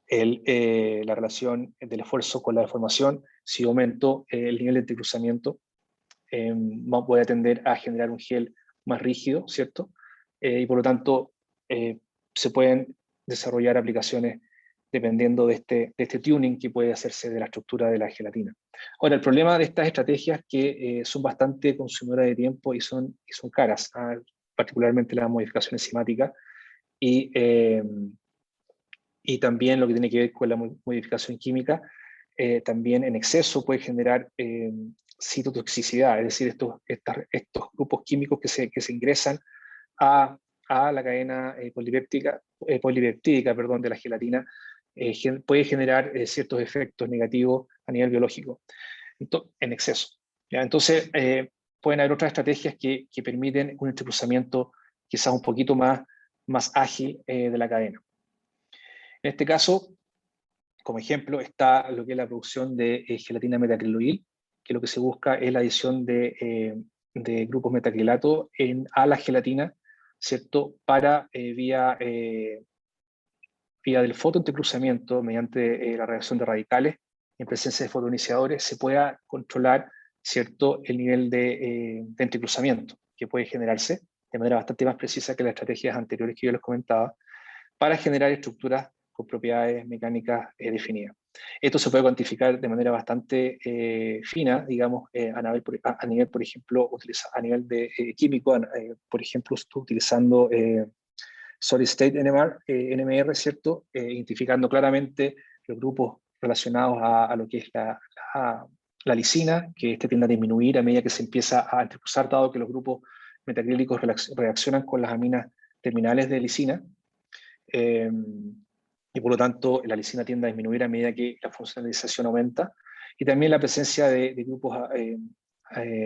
la relación del esfuerzo con la deformación. Si aumento el nivel de entrecruzamiento, voy a tender a generar un gel más rígido, ¿cierto? Y por lo tanto, se pueden desarrollar aplicaciones dependiendo de este tuning que puede hacerse de la estructura de la gelatina. Ahora, el problema de estas estrategias es que son bastante consumidoras de tiempo y son caras, particularmente las modificaciones enzimáticas y también lo que tiene que ver con la modificación química. También en exceso puede generar citotoxicidad, es decir, estos grupos químicos que se ingresan a la cadena polipeptídica de la gelatina, puede generar ciertos efectos negativos a nivel biológico en exceso, ¿ya? Entonces, pueden haber otras estrategias que permiten un entrecruzamiento quizás un poquito más ágil de la cadena. En este caso, como ejemplo, está lo que es la producción de gelatina metacriloil, que lo que se busca es la adición de grupos metacrilato a la gelatina, ¿cierto? Para vía del fotoentrecruzamiento mediante la reacción de radicales en presencia de fotoiniciadores se pueda controlar, ¿cierto?, el nivel de entrecruzamiento que puede generarse de manera bastante más precisa que las estrategias anteriores que yo les comentaba, para generar estructuras con propiedades mecánicas definidas. Esto se puede cuantificar de manera bastante fina, digamos, a nivel, por ejemplo, a nivel de químico, por ejemplo, utilizando Solid State NMR, ¿cierto? Identificando claramente los grupos relacionados a lo que es la lisina, que tiende a disminuir a medida que se empieza a entrecruzar, dado que los grupos metacrílicos reaccionan con las aminas terminales de lisina, y por lo tanto la lisina tiende a disminuir a medida que la funcionalización aumenta, y también la presencia de grupos,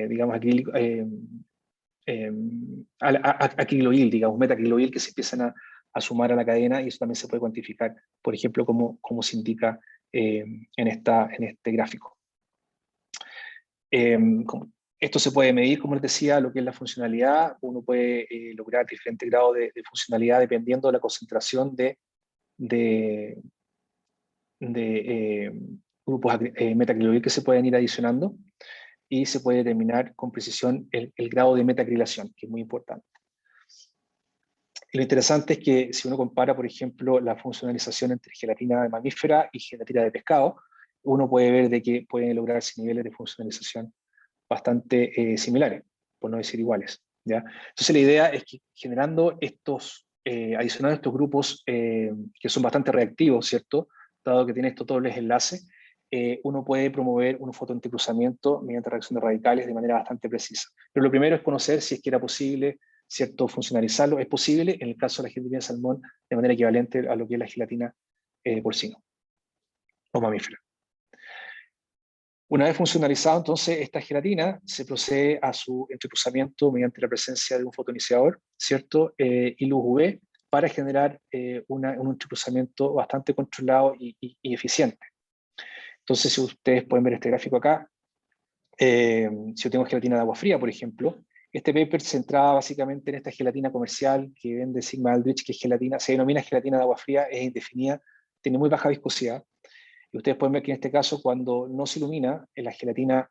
digamos, acriloil, digamos, metacriloil, que se empiezan a sumar a la cadena, y eso también se puede cuantificar, por ejemplo, como se indica en este gráfico. Esto se puede medir, como les decía, lo que es la funcionalidad. Uno puede lograr diferentes grados de funcionalidad dependiendo de la concentración de grupos metacriloil que se pueden ir adicionando, y se puede determinar con precisión el grado de metacrilación, que es muy importante. Y lo interesante es que si uno compara, por ejemplo, la funcionalización entre gelatina de mamífera y gelatina de pescado, uno puede ver de que pueden lograrse niveles de funcionalización bastante similares, por no decir iguales, ¿ya? Entonces la idea es que generando adicionando estos grupos que son bastante reactivos, ¿cierto?, dado que tiene estos dobles enlaces, uno puede promover un fotoentrecruzamiento mediante reacción de radicales de manera bastante precisa. Pero lo primero es conocer si es que era posible, ¿cierto?, funcionalizarlo. Es posible en el caso de la gelatina de salmón de manera equivalente a lo que es la gelatina porcino o mamífera. Una vez funcionalizado, entonces, esta gelatina se procede a su entrecruzamiento mediante la presencia de un fotoiniciador, ¿cierto?, y luz UV, para generar un entrecruzamiento bastante controlado y eficiente. Entonces, si ustedes pueden ver este gráfico acá, si yo tengo gelatina de agua fría, por ejemplo, Este paper se centraba básicamente en esta gelatina comercial que vende Sigma Aldrich, que es gelatina, se denomina gelatina de agua fría, es indefinida, tiene muy baja viscosidad. Y ustedes pueden ver que en este caso, cuando no se ilumina, en la gelatina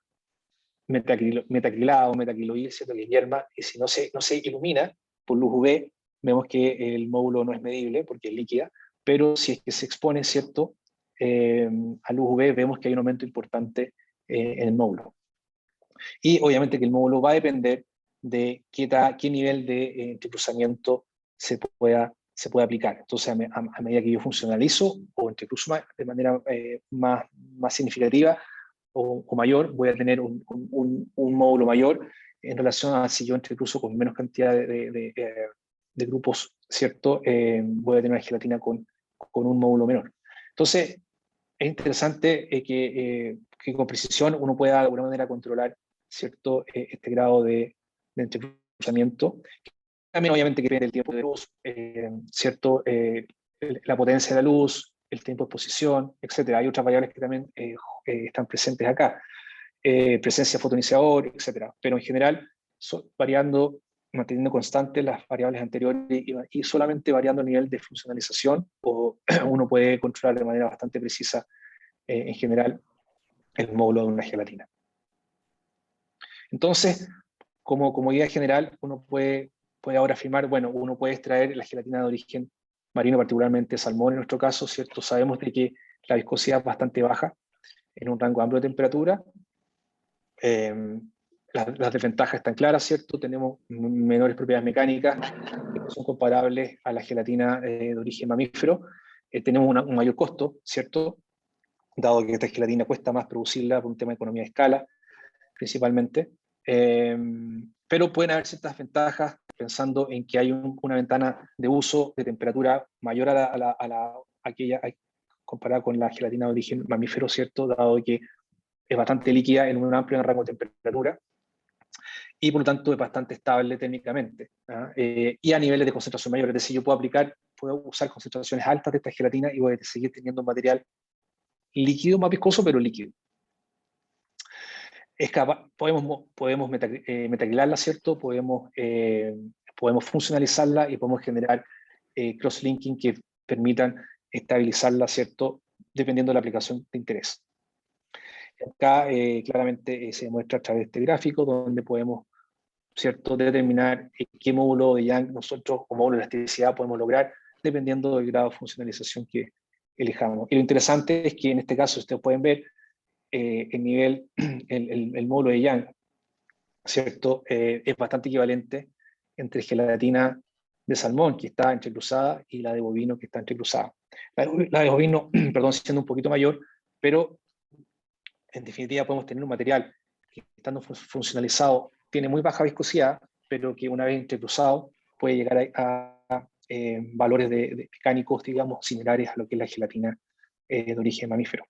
metacrilada o metacriloil, ¿cierto? Que es hierba, y si no se ilumina por luz UV, vemos que el módulo no es medible porque es líquida, pero si es que se expone, ¿cierto? A luz UV, vemos que hay un aumento importante en el módulo. Y obviamente que el módulo va a depender de qué nivel de entrecruzamiento se pueda aplicar. Entonces, a medida que yo funcionalizo o entrecruzo de manera más significativa o mayor, voy a tener un módulo mayor en relación a si yo entrecruzo con menos cantidad de grupos, ¿cierto? Voy a tener una gelatina con un módulo menor. Entonces, es interesante que con precisión uno pueda de alguna manera controlar, ¿cierto? Este grado de entrecruzamiento. También obviamente que depende del tiempo de luz, ¿cierto? La potencia de la luz, el tiempo de exposición, etc. Hay otras variables que también están presentes acá. Presencia de fotonizador, etc. Pero en general, manteniendo constantes las variables anteriores y solamente variando el nivel de funcionalización, uno puede controlar de manera bastante precisa, en general, el módulo de una gelatina. Entonces, como idea general, uno puede ahora afirmar, bueno, uno puede extraer la gelatina de origen marino, particularmente salmón en nuestro caso, ¿cierto? Sabemos de que la viscosidad es bastante baja, en un rango amplio de temperatura. Las desventajas están claras, ¿cierto? Tenemos menores propiedades mecánicas que no son comparables a la gelatina de origen mamífero. Tenemos un mayor costo, ¿cierto? Dado que esta gelatina cuesta más producirla por un tema de economía de escala, principalmente. Pero pueden haber ciertas ventajas pensando en que hay una ventana de uso de temperatura mayor a aquella comparada con la gelatina de origen mamífero, ¿cierto? Dado que es bastante líquida en un amplio rango de temperatura y por lo tanto es bastante estable técnicamente, y a niveles de concentración mayor. Es decir, yo puedo usar concentraciones altas de esta gelatina y voy a seguir teniendo un material líquido, más viscoso, pero líquido. Podemos metacrilarla, ¿cierto? Podemos funcionalizarla y podemos generar cross-linking que permitan estabilizarla, ¿cierto? Dependiendo de la aplicación de interés. Acá claramente se muestra a través de este gráfico donde podemos, ¿cierto?, determinar qué módulo de Young nosotros o módulo de elasticidad podemos lograr dependiendo del grado de funcionalización que elijamos. Y lo interesante es que en este caso ustedes pueden ver el módulo de Young, ¿cierto? Es bastante equivalente entre gelatina de salmón, que está entrecruzada, y la de bovino, que está entrecruzada. La de bovino, perdón, siendo un poquito mayor, pero en definitiva podemos tener un material que, estando funcionalizado, tiene muy baja viscosidad, pero que una vez entrecruzado puede llegar a valores de mecánicos, digamos, similares a lo que es la gelatina de origen mamífero.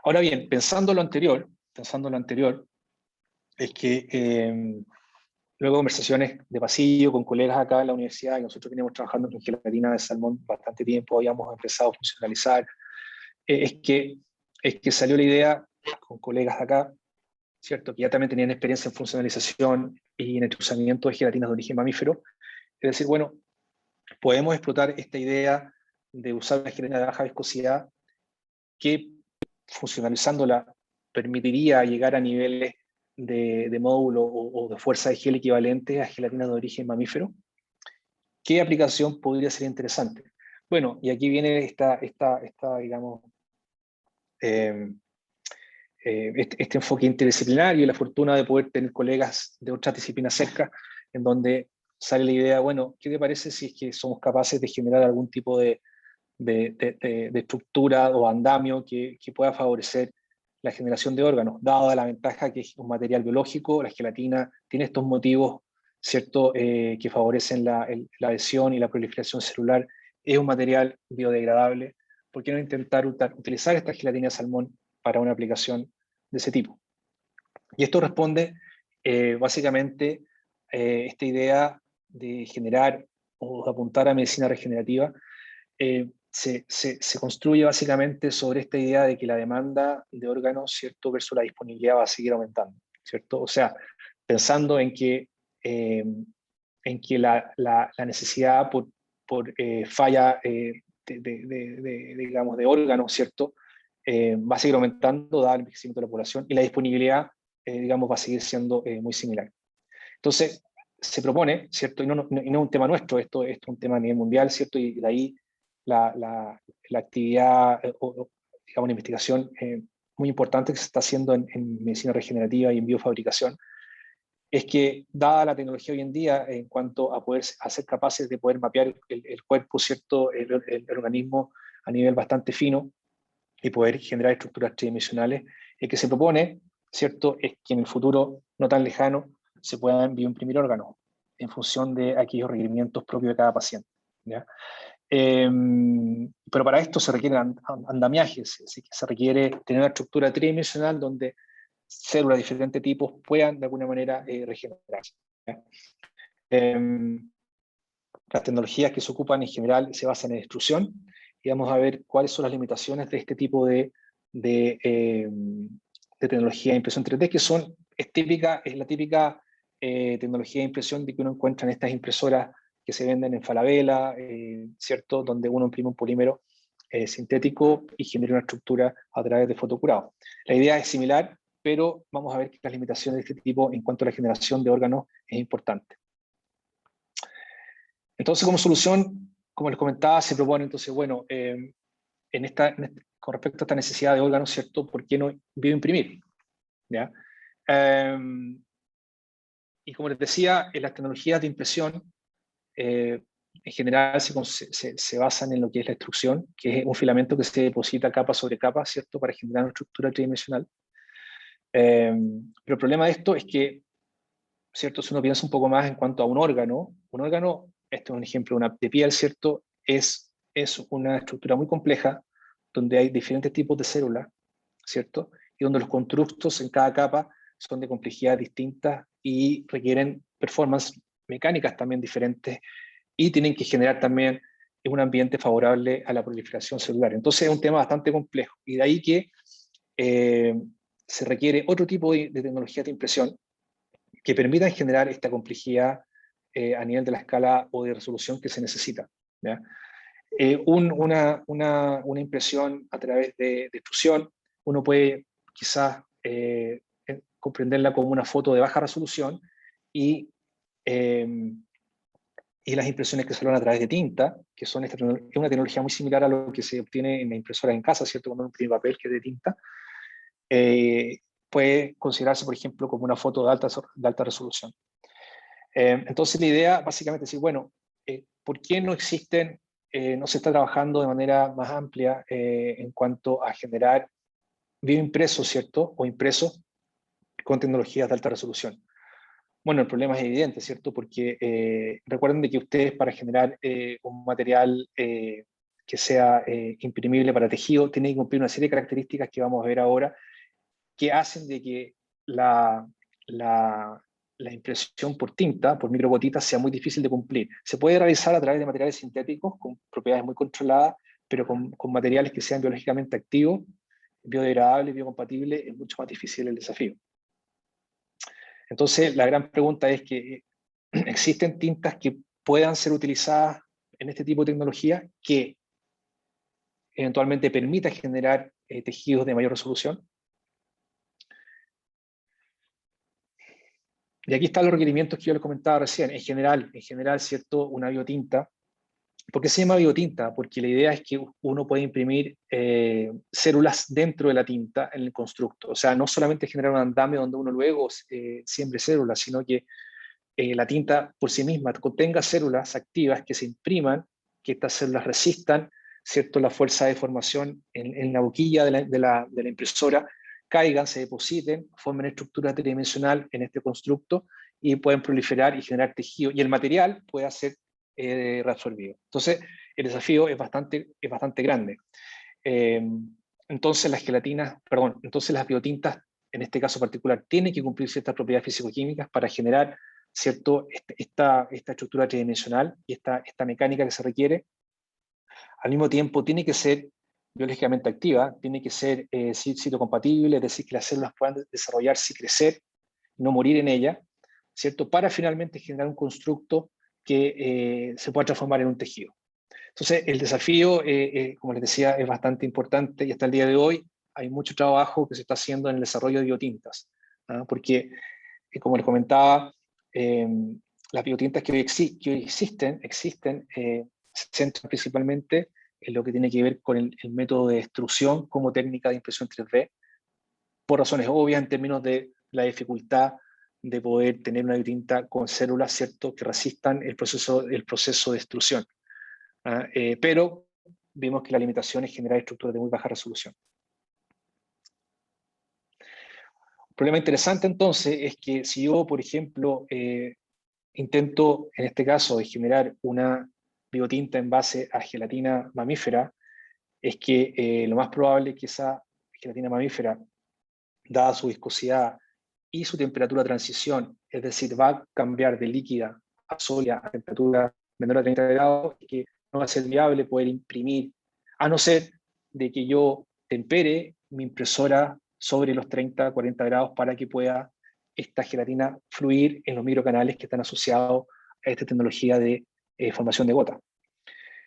Ahora bien, pensando lo anterior, es que luego de conversaciones de pasillo con colegas acá en la universidad, y nosotros venimos trabajando con gelatina de salmón bastante tiempo, habíamos empezado a funcionalizar, es que salió la idea con colegas de acá, ¿cierto?, que ya también tenían experiencia en funcionalización y en entrecruzamiento de gelatinas de origen mamífero. Es decir, bueno, podemos explotar esta idea de usar una gelatina de baja viscosidad que, funcionalizándola, permitiría llegar a niveles de módulo o de fuerza de gel equivalentes a gelatinas de origen mamífero. ¿Qué aplicación podría ser interesante? Bueno, y aquí viene esta digamos, este enfoque interdisciplinario y la fortuna de poder tener colegas de otras disciplinas cerca, en donde sale la idea, bueno, ¿qué te parece si es que somos capaces de generar algún tipo de estructura o andamio que pueda favorecer la generación de órganos, dada la ventaja que es un material biológico? La gelatina tiene estos motivos, ¿cierto?, que favorecen la adhesión y la proliferación celular. Es un material biodegradable. ¿Por qué no intentar utilizar esta gelatina de salmón para una aplicación de ese tipo? Y esto responde básicamente esta idea de generar o de apuntar a medicina regenerativa. Se construye básicamente sobre esta idea de que la demanda de órganos, ¿cierto?, versus la disponibilidad va a seguir aumentando. ¿cierto? O sea, pensando en que la necesidad por falla digamos, de órganos, ¿cierto? Va a seguir aumentando dado el envejecimiento de la población y la disponibilidad, digamos, va a seguir siendo muy similar. Entonces, se propone, ¿cierto? Y no es un tema nuestro, esto es un tema a nivel mundial, ¿cierto? Y de ahí la actividad, digamos, una investigación muy importante que se está haciendo en medicina regenerativa y en biofabricación, es que dada la tecnología hoy en día en cuanto a poder a ser capaces de poder mapear el cuerpo, ¿cierto? El organismo a nivel bastante fino y poder generar estructuras tridimensionales, el que se propone, ¿cierto? Es que en el futuro no tan lejano se puedan bioimprimir órganos en función de aquellos requerimientos propios de cada paciente, ¿ya? Pero para esto se requieren andamiajes, así que se requiere tener una estructura tridimensional donde células de diferentes tipos puedan de alguna manera regenerarse. Las tecnologías que se ocupan en general se basan en extrusión y vamos a ver cuáles son las limitaciones de este tipo de tecnología de impresión 3D, que es la típica tecnología de impresión de que uno encuentra en estas impresoras que se venden en Falabella, ¿cierto? Donde uno imprime un polímero sintético y genera una estructura a través de fotocurado. La idea es similar, pero vamos a ver que las limitaciones de este tipo en cuanto a la generación de órganos es importante. Entonces, como solución, como les comentaba, se propone, entonces, bueno, con respecto a esta necesidad de órganos, ¿cierto? ¿Por qué no bioimprimir? ¿Ya? Y como les decía, en las tecnologías de impresión, en general se basan en lo que es la extrusión, que es un filamento que se deposita capa sobre capa, ¿cierto? Para generar una estructura tridimensional. Pero el problema de esto es que, ¿cierto? Si uno piensa un poco más en cuanto a un órgano, este es un ejemplo de piel, ¿cierto? Es una estructura muy compleja donde hay diferentes tipos de células, ¿cierto? Y donde los constructos en cada capa son de complejidad distintas y requieren performance mecánicas también diferentes y tienen que generar también un ambiente favorable a la proliferación celular. Entonces es un tema bastante complejo y de ahí que se requiere otro tipo de tecnología de impresión que permitan generar esta complejidad a nivel de la escala o de resolución que se necesita, ¿ya? Una impresión a través de extrusión, uno puede quizás comprenderla como una foto de baja resolución y las impresiones que se logran a través de tinta, que es una tecnología muy similar a lo que se obtiene en la impresora en casa, ¿cierto? Cuando uno imprime papel que es de tinta, puede considerarse, por ejemplo, como una foto de alta resolución. Entonces la idea básicamente es decir, bueno, ¿por qué no se está trabajando de manera más amplia en cuanto a generar bioimpresos, ¿cierto? O impresos con tecnologías de alta resolución. Bueno, el problema es evidente, ¿cierto? Porque recuerden de que ustedes para generar un material que sea imprimible para tejido tienen que cumplir una serie de características que vamos a ver ahora que hacen de que la impresión por tinta, por microgotitas, sea muy difícil de cumplir. Se puede realizar a través de materiales sintéticos con propiedades muy controladas, pero con materiales que sean biológicamente activos, biodegradables, biocompatibles, es mucho más difícil el desafío. Entonces, la gran pregunta es que ¿existen tintas que puedan ser utilizadas en este tipo de tecnología que eventualmente permita generar tejidos de mayor resolución? Y aquí están los requerimientos que yo les comentaba recién. En general, ¿cierto? Una biotinta. ¿Por qué se llama biotinta? Porque la idea es que uno puede imprimir células dentro de la tinta en el constructo. O sea, no solamente generar un andamio donde uno luego siembre células, sino que la tinta por sí misma contenga células activas que se impriman, que estas células resistan, ¿cierto? La fuerza de formación en la boquilla de la impresora, caigan, se depositen, formen estructura tridimensional en este constructo y pueden proliferar y generar tejido. Y el material puede ser reabsorbido. Entonces, el desafío es bastante grande. Entonces, entonces las biotintas, en este caso particular, tienen que cumplir ciertas propiedades físico-químicas para generar, ¿cierto? esta estructura tridimensional y esta mecánica que se requiere. Al mismo tiempo, tiene que ser biológicamente activa, tiene que ser citocompatible, es decir, que las células puedan desarrollarse y crecer no morir en ella, ¿cierto? Para finalmente generar un constructo que se pueda transformar en un tejido. Entonces, el desafío, como les decía, es bastante importante y hasta el día de hoy hay mucho trabajo que se está haciendo en el desarrollo de biotintas, ¿ah? Porque, como les comentaba, las biotintas que hoy existen se centran principalmente en lo que tiene que ver con el método de extrusión como técnica de impresión 3D, por razones obvias en términos de la dificultad de poder tener una biotinta con células, ¿cierto?, que resistan el proceso de extrusión. Pero vimos que la limitación es generar estructuras de muy baja resolución. Un problema interesante entonces es que si yo, por ejemplo, intento, en este caso, de generar una biotinta en base a gelatina mamífera, es que lo más probable es que esa gelatina mamífera, dada su viscosidad y su temperatura de transición, es decir, va a cambiar de líquida a sólida a temperatura menor a 30 grados, y que no va a ser viable poder imprimir, a no ser de que yo tempere mi impresora sobre los 30, 40 grados para que pueda esta gelatina fluir en los microcanales que están asociados a esta tecnología de formación de gota.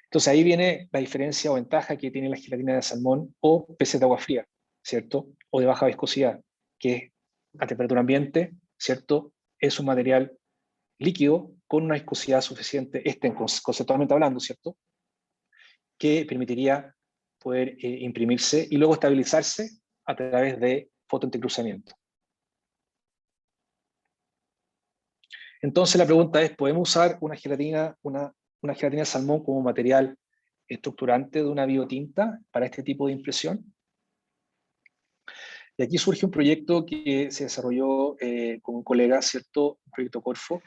Entonces ahí viene la diferencia o ventaja que tiene la gelatina de salmón o peces de agua fría, ¿cierto? O de baja viscosidad, que a temperatura ambiente, ¿cierto? Es un material líquido con una viscosidad suficiente, conceptualmente hablando, ¿cierto?, que permitiría poder imprimirse y luego estabilizarse a través de fotoentrecruzamiento. Entonces la pregunta es, ¿podemos usar una gelatina de salmón como material estructurante de una biotinta para este tipo de impresión? Y aquí surge un proyecto que se desarrolló con un colega, ¿cierto?, un proyecto Corfo,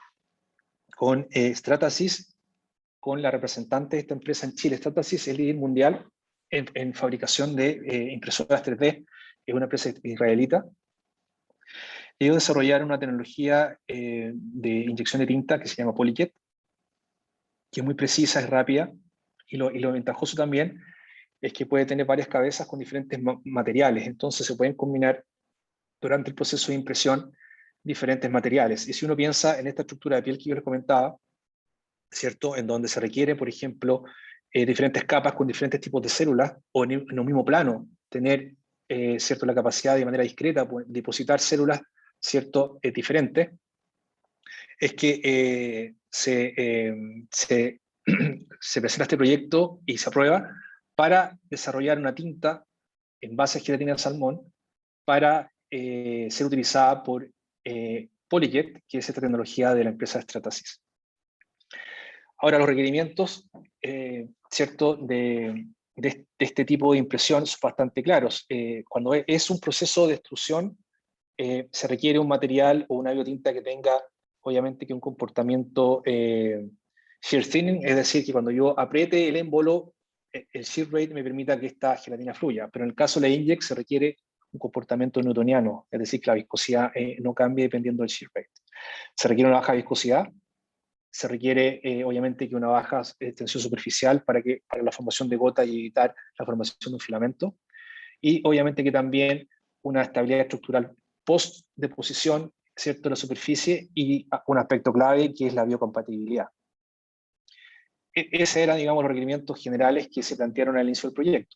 con Stratasys, con la representante de esta empresa en Chile. Stratasys es el líder mundial en fabricación de impresoras 3D, es una empresa israelita. Ellos desarrollaron una tecnología de inyección de tinta que se llama PolyJet, que es muy precisa, es rápida, y lo ventajoso también es que puede tener varias cabezas con diferentes materiales, entonces se pueden combinar durante el proceso de impresión diferentes materiales. Y si uno piensa en esta estructura de piel que yo les comentaba, ¿cierto?, en donde se requiere, por ejemplo, diferentes capas con diferentes tipos de células, o en un mismo plano, tener, ¿cierto?, la capacidad de manera discreta de depositar células, ¿cierto?, diferentes, es que se presenta este proyecto y se aprueba para desarrollar una tinta en base a gelatina de salmón para ser utilizada por PolyJet, que es esta tecnología de la empresa Stratasys. Ahora, los requerimientos, ¿cierto?, de este tipo de impresión son bastante claros. Cuando es un proceso de extrusión, se requiere un material o una biotinta que tenga, obviamente, que un comportamiento shear thinning, es decir, que cuando yo apriete el émbolo, el shear rate me permita que esta gelatina fluya. Pero en el caso de la inkjet se requiere un comportamiento newtoniano, es decir, que la viscosidad no cambie dependiendo del shear rate. Se requiere una baja viscosidad, se requiere obviamente que una baja tensión superficial para la formación de gota y evitar la formación de un filamento, y obviamente que también una estabilidad estructural post-deposición, ¿cierto?, de la superficie, y un aspecto clave que es la biocompatibilidad. Esos eran, digamos, los requerimientos generales que se plantearon al inicio del proyecto.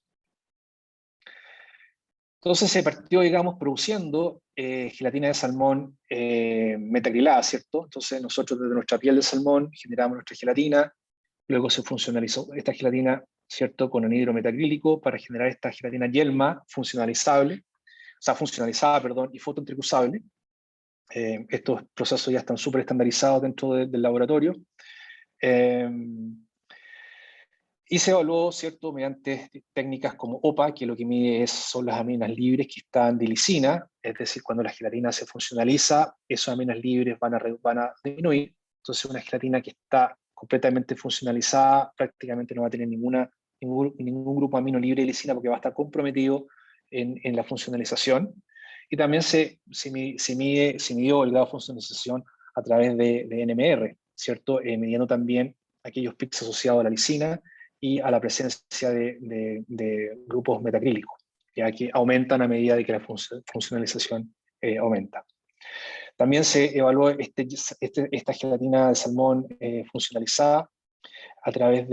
Entonces se partió, digamos, produciendo gelatina de salmón metacrilada, ¿cierto? Entonces nosotros desde nuestra piel de salmón generamos nuestra gelatina, luego se funcionalizó esta gelatina, ¿cierto?, con anhidro metacrílico para generar esta gelatina yelma funcionalizada, perdón, y fotoentrecruzable. Estos procesos ya están súper estandarizados dentro del laboratorio. Y se evaluó, ¿cierto?, mediante técnicas como OPA, que lo que mide son las aminas libres que están de lisina, es decir, cuando la gelatina se funcionaliza, esas aminas libres van a disminuir. Entonces una gelatina que está completamente funcionalizada prácticamente no va a tener ningún grupo amino libre de lisina porque va a estar comprometido en la funcionalización. Y también se midió el grado de funcionalización a través de NMR, ¿cierto?, midiendo también aquellos pics asociados a la lisina y a la presencia de grupos metacrílicos, ya que aumentan a medida de que la funcionalización aumenta. También se evaluó esta gelatina de salmón funcionalizada a través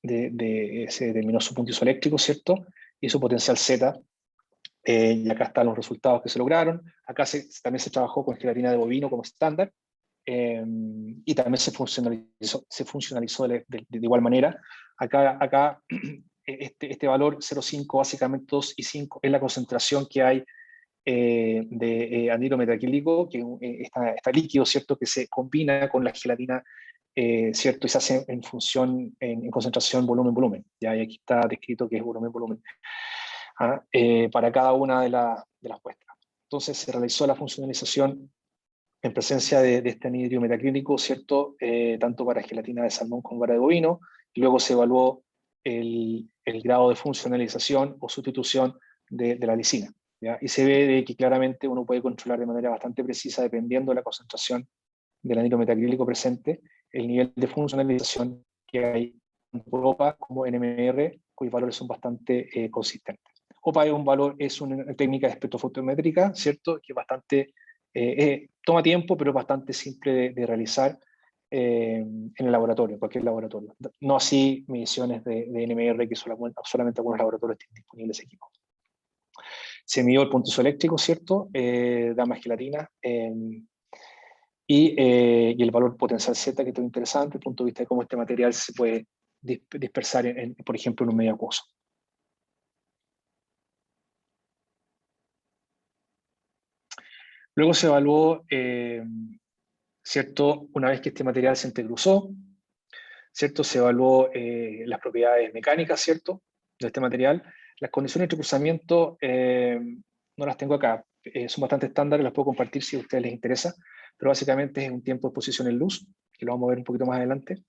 se determinó su punto isoeléctrico, ¿cierto? Y su potencial Z. Y acá están los resultados que se lograron. Acá también se trabajó con gelatina de bovino como estándar. Y también se funcionalizó de igual manera. Acá este valor 0,5, básicamente 2 y 5, es la concentración que hay de anhidro metaquílico, que está líquido, ¿cierto? Que se combina con la gelatina, ¿cierto? Y se hace en función, en concentración volumen-volumen. ¿Ya? Y aquí está descrito que es volumen-volumen para cada una de las muestras. Entonces se realizó la funcionalización en presencia de este anhidro metaclínico, ¿cierto? Tanto para gelatina de salmón como para de bovino. Y luego se evaluó el grado de funcionalización o sustitución de la lisina. ¿Ya? Y se ve de que claramente uno puede controlar de manera bastante precisa, dependiendo de la concentración del anhidro metaclínico presente, el nivel de funcionalización que hay en OPA como en NMR, cuyos valores son bastante consistentes. OPA es una técnica de espectrofotométrica, ¿cierto? Que bastante toma tiempo, pero es bastante simple de realizar en el laboratorio, en cualquier laboratorio. No así mediciones de NMR, que solamente algunos laboratorios tienen disponibles equipos. Se midió el punto isoeléctrico, ¿cierto? Damas gelatina. Y el valor potencial Z, que es muy interesante, desde el punto de vista de cómo este material se puede dispersar, por ejemplo, en un medio acuoso. Luego se evaluó, ¿cierto? Una vez que este material se entrecruzó, ¿cierto? Se evaluó las propiedades mecánicas, ¿cierto? De este material. Las condiciones de entrecruzamiento no las tengo acá, son bastante estándares, las puedo compartir si a ustedes les interesa, pero básicamente es un tiempo de exposición en luz, que lo vamos a ver un poquito más adelante,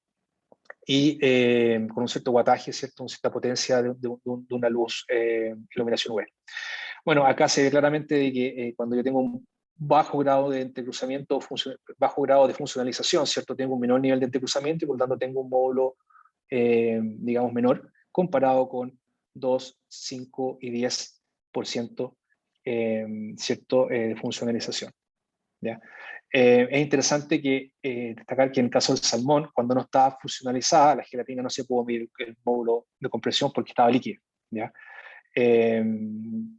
y con un cierto wattaje, ¿cierto? Una cierta potencia de una luz, iluminación UV. Bueno, acá se ve claramente de que cuando yo tengo un bajo grado de entrecruzamiento, bajo grado de funcionalización, ¿cierto? Tengo un menor nivel de entrecruzamiento y por lo tanto tengo un módulo, digamos, menor, comparado con 2, 5 y 10%, ¿cierto? De funcionalización. ¿Ya? Es interesante destacar que en el caso del salmón, cuando no estaba funcionalizada, la gelatina no se pudo medir el módulo de compresión porque estaba líquida. ¿Ya?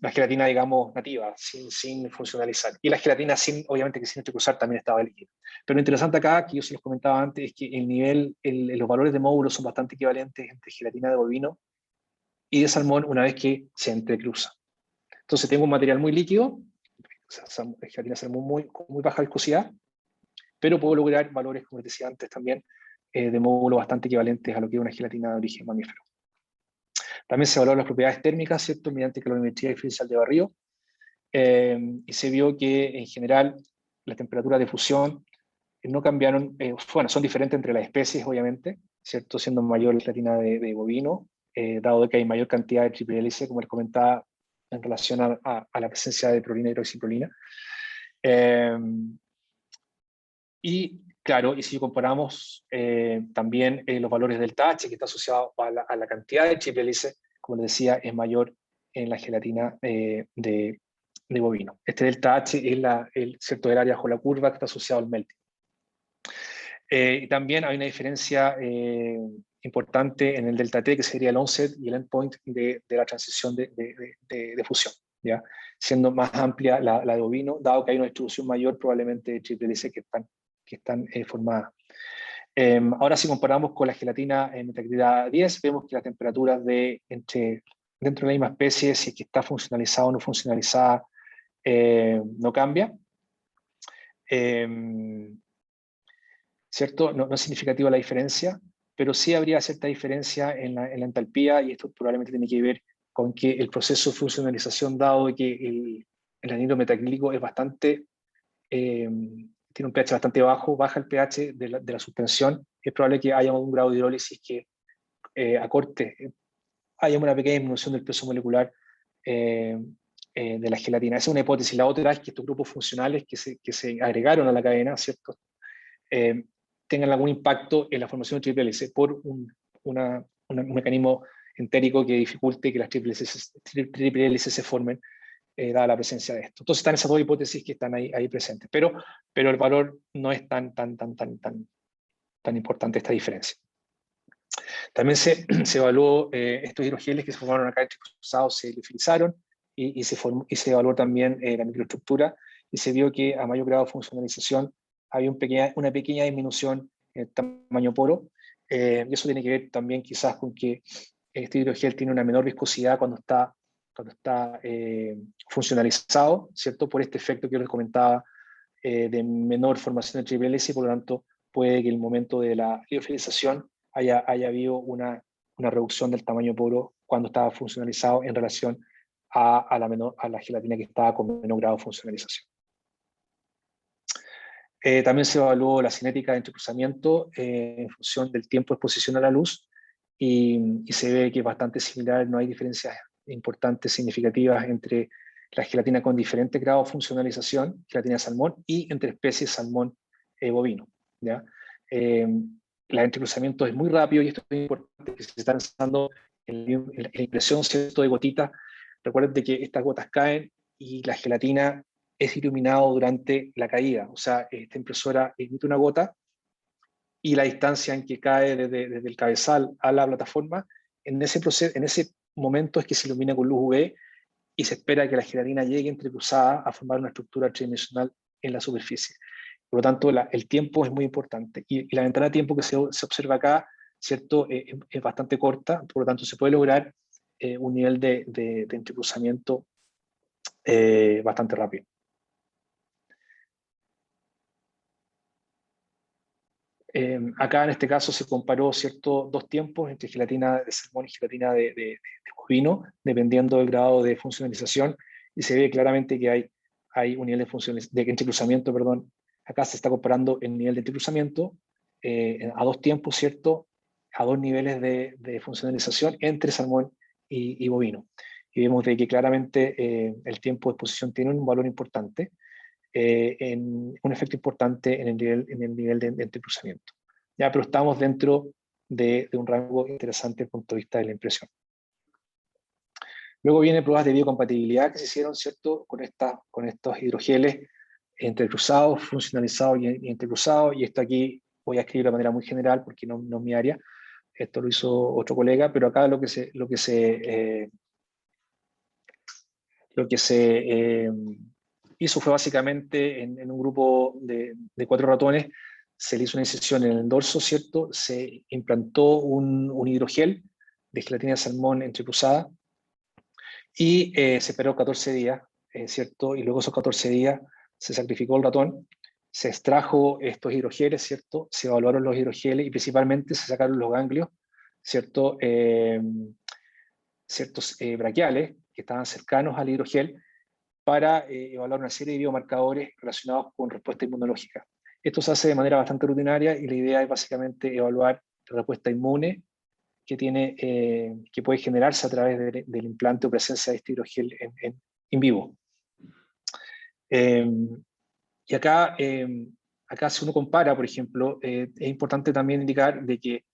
La gelatina, digamos, nativa, sin funcionalizar. Y la gelatina, obviamente que sin entrecruzar, también estaba líquida. Pero lo interesante acá, que yo se los comentaba antes, es que los valores de módulo son bastante equivalentes entre gelatina de bovino y de salmón una vez que se entrecruza. Entonces tengo un material muy líquido, gelatina de salmón con muy baja viscosidad, pero puedo lograr valores, como les decía antes, también de módulo bastante equivalentes a lo que es una gelatina de origen mamífero. También se evaluaron las propiedades térmicas, ¿cierto? Mediante calorimetría diferencial de barrido, y se vio que en general las temperaturas de fusión no cambiaron, bueno, son diferentes entre las especies, obviamente, ¿cierto? Siendo mayor la gelatina de bovino, dado que hay mayor cantidad de triple hélice, como les comentaba, en relación a la presencia de prolina y hidroxiprolina. Y claro, y si comparamos también los valores del TH, que está asociado a la cantidad de triple hélice, como les decía, es mayor en la gelatina de bovino. Este delta H es el área bajo la curva que está asociado al melting. Y también hay una diferencia importante en el delta T, que sería el onset y el endpoint de la transición de fusión, ¿ya? Siendo más amplia la de bovino, dado que hay una distribución mayor probablemente de triple hélice que están formadas. Ahora, si comparamos con la gelatina en metacridad 10, vemos que las temperaturas dentro de la misma especie, si es que está funcionalizada o no funcionalizada, no cambia. ¿Cierto? No es significativa la diferencia, pero sí habría cierta diferencia en la entalpía, y esto probablemente tiene que ver con que el proceso de funcionalización, dado que el anhidro metacrílico es bastante, tiene un pH bastante bajo, baja el pH de la suspensión, es probable que haya un grado de hidrólisis que acorte, haya una pequeña disminución del peso molecular de la gelatina. Esa es una hipótesis. La otra es que estos grupos funcionales que se agregaron a la cadena, ¿cierto? Tengan algún impacto en la formación de triple hélice por un mecanismo entérico que dificulte que las triple hélices se formen dada la presencia de esto. Entonces están esas dos hipótesis que están ahí presentes, pero el valor no es tan importante esta diferencia. También se evaluó estos hidrogeles que se formaron acá entrecruzados, se liofilizaron y se evaluó también la microestructura y se vio que a mayor grado de funcionalización había una pequeña disminución en el tamaño poro, y eso tiene que ver también quizás con que este hidrogel tiene una menor viscosidad cuando está funcionalizado, ¿cierto? Por este efecto que les comentaba de menor formación de triple hélice, y por lo tanto puede que en el momento de la liofilización haya habido una reducción del tamaño poro cuando estaba funcionalizado en relación a la gelatina que estaba con menor grado de funcionalización. También se evaluó la cinética de entrecruzamiento en función del tiempo de exposición a la luz y se ve que es bastante similar, no hay diferencias importantes, significativas entre la gelatina con diferentes grados de funcionalización, gelatina de salmón, y entre especies salmón bovino, ¿ya? El entrecruzamiento es muy rápido y esto es importante que se está pensando en la impresión, ¿cierto?, de gotitas. Recuerden que estas gotas caen y la gelatina es iluminado durante la caída, o sea, esta impresora emite una gota y la distancia en que cae desde el cabezal a la plataforma, en ese momento es que se ilumina con luz UV y se espera que la gelatina llegue entrecruzada a formar una estructura tridimensional en la superficie. Por lo tanto, el tiempo es muy importante y la ventana de tiempo que se observa acá, ¿cierto?, es bastante corta, por lo tanto se puede lograr un nivel de entrecruzamiento bastante rápido. Acá en este caso se comparó, ¿cierto?, dos tiempos entre gelatina de salmón y gelatina de bovino, dependiendo del grado de funcionalización, y se ve claramente que hay un nivel de entrecruzamiento, perdón. Acá se está comparando el nivel de entrecruzamiento a dos tiempos, ¿cierto?, a dos niveles de funcionalización entre salmón y bovino. Y vemos de que claramente el tiempo de exposición tiene un valor importante, un efecto importante en el nivel de entrecruzamiento. Ya, pero estamos dentro de un rango interesante desde el punto de vista de la impresión. Luego vienen pruebas de biocompatibilidad que se hicieron, ¿cierto?, con estos hidrogeles entrecruzados, funcionalizados y entrecruzados, y esto aquí voy a escribir de manera muy general porque no es mi área, esto lo hizo otro colega, pero acá lo que se hizo fue básicamente en un grupo de 4 ratones, se le hizo una incisión en el dorso, ¿cierto? Se implantó un hidrogel de gelatina de salmón entrecruzada y se esperó 14 días, ¿cierto? Y luego esos 14 días se sacrificó el ratón, se extrajo estos hidrogeles, ¿cierto? Se evaluaron los hidrogeles y principalmente se sacaron los ganglios, ¿cierto? Ciertos braquiales que estaban cercanos al hidrogel, para evaluar una serie de biomarcadores relacionados con respuesta inmunológica. Esto se hace de manera bastante rutinaria y la idea es básicamente evaluar la respuesta inmune que puede generarse a través del implante o presencia de este hidrogel en vivo. Y acá si uno compara, por ejemplo, es importante también indicar de que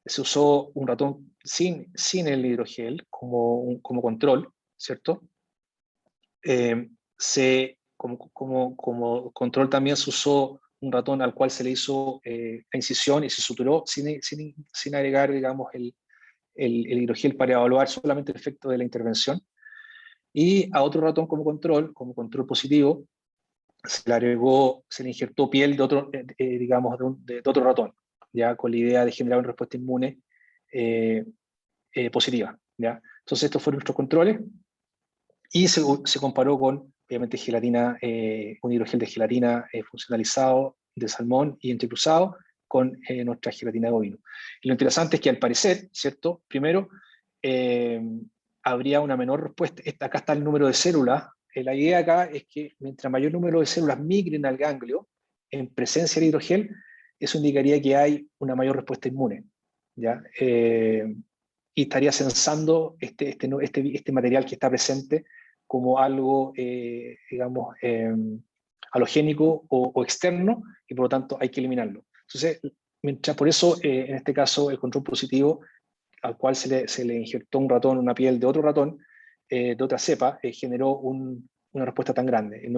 se usó un ratón sin el hidrogel como control, ¿cierto? Como control también se usó un ratón al cual se le hizo la incisión y se suturó sin agregar, digamos, el hidrogel para evaluar solamente el efecto de la intervención. Y a otro ratón como control positivo, se le injertó piel de otro, digamos, de otro ratón, ya con la idea de generar una respuesta inmune positiva, ¿ya? Entonces estos fueron nuestros controles y se comparó con, obviamente, gelatina, un hidrogel de gelatina funcionalizado de salmón y entrecruzado con nuestra gelatina de bovino. Y lo interesante es que al parecer, ¿cierto? Primero, habría una menor respuesta. Acá está el número de células. La idea acá es que mientras mayor número de células migren al ganglio en presencia del hidrogel, eso indicaría que hay una mayor respuesta inmune, ¿ya? Y estaría censando este material que está presente como algo, digamos, halogénico o externo, y por lo tanto hay que eliminarlo. Entonces, por eso, en este caso, el control positivo, al cual se le injertó un ratón, una piel de otro ratón, de otra cepa generó una respuesta tan grande en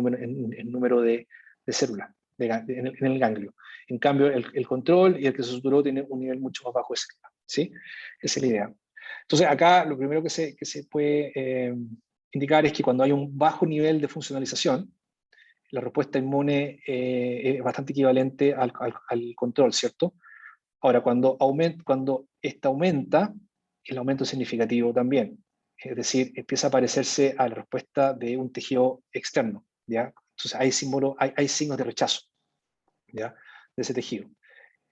número de células en el ganglio. En cambio, el control y el que se suturó tiene un nivel mucho más bajo de células, ¿sí? Esa es la idea. Entonces, acá lo primero que se puede indicar es que cuando hay un bajo nivel de funcionalización, la respuesta inmune es bastante equivalente al control, ¿cierto? Ahora, cuando esta aumenta, el aumento es significativo también. Es decir, empieza a parecerse a la respuesta de un tejido externo, ¿ya? Entonces hay signos de rechazo, ¿ya? De ese tejido.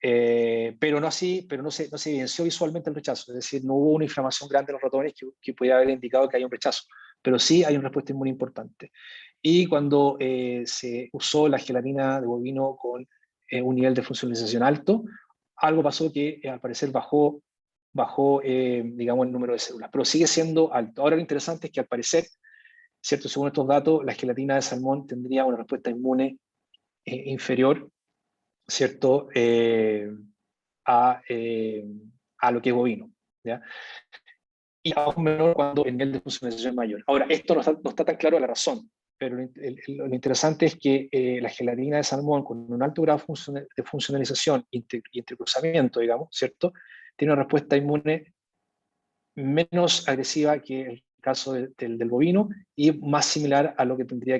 Pero no se evidenció visualmente el rechazo, es decir, no hubo una inflamación grande en los ratones que pudiera haber indicado que hay un rechazo, pero sí hay una respuesta inmune importante. Y cuando se usó la gelatina de bovino con un nivel de funcionalización alto, algo pasó que al parecer bajó digamos, el número de células, pero sigue siendo alto. Ahora lo interesante es que al parecer, ¿cierto? Según estos datos, la gelatina de salmón tendría una respuesta inmune inferior, ¿cierto? A lo que es bovino, ¿ya? Y aún menor cuando el nivel de funcionalización es mayor. Ahora, esto no está tan claro la razón, pero lo interesante es que la gelatina de salmón con un alto grado de funcionalización y entrecruzamiento, digamos, ¿cierto? Tiene una respuesta inmune menos agresiva que el caso del bovino y más similar a lo que tendría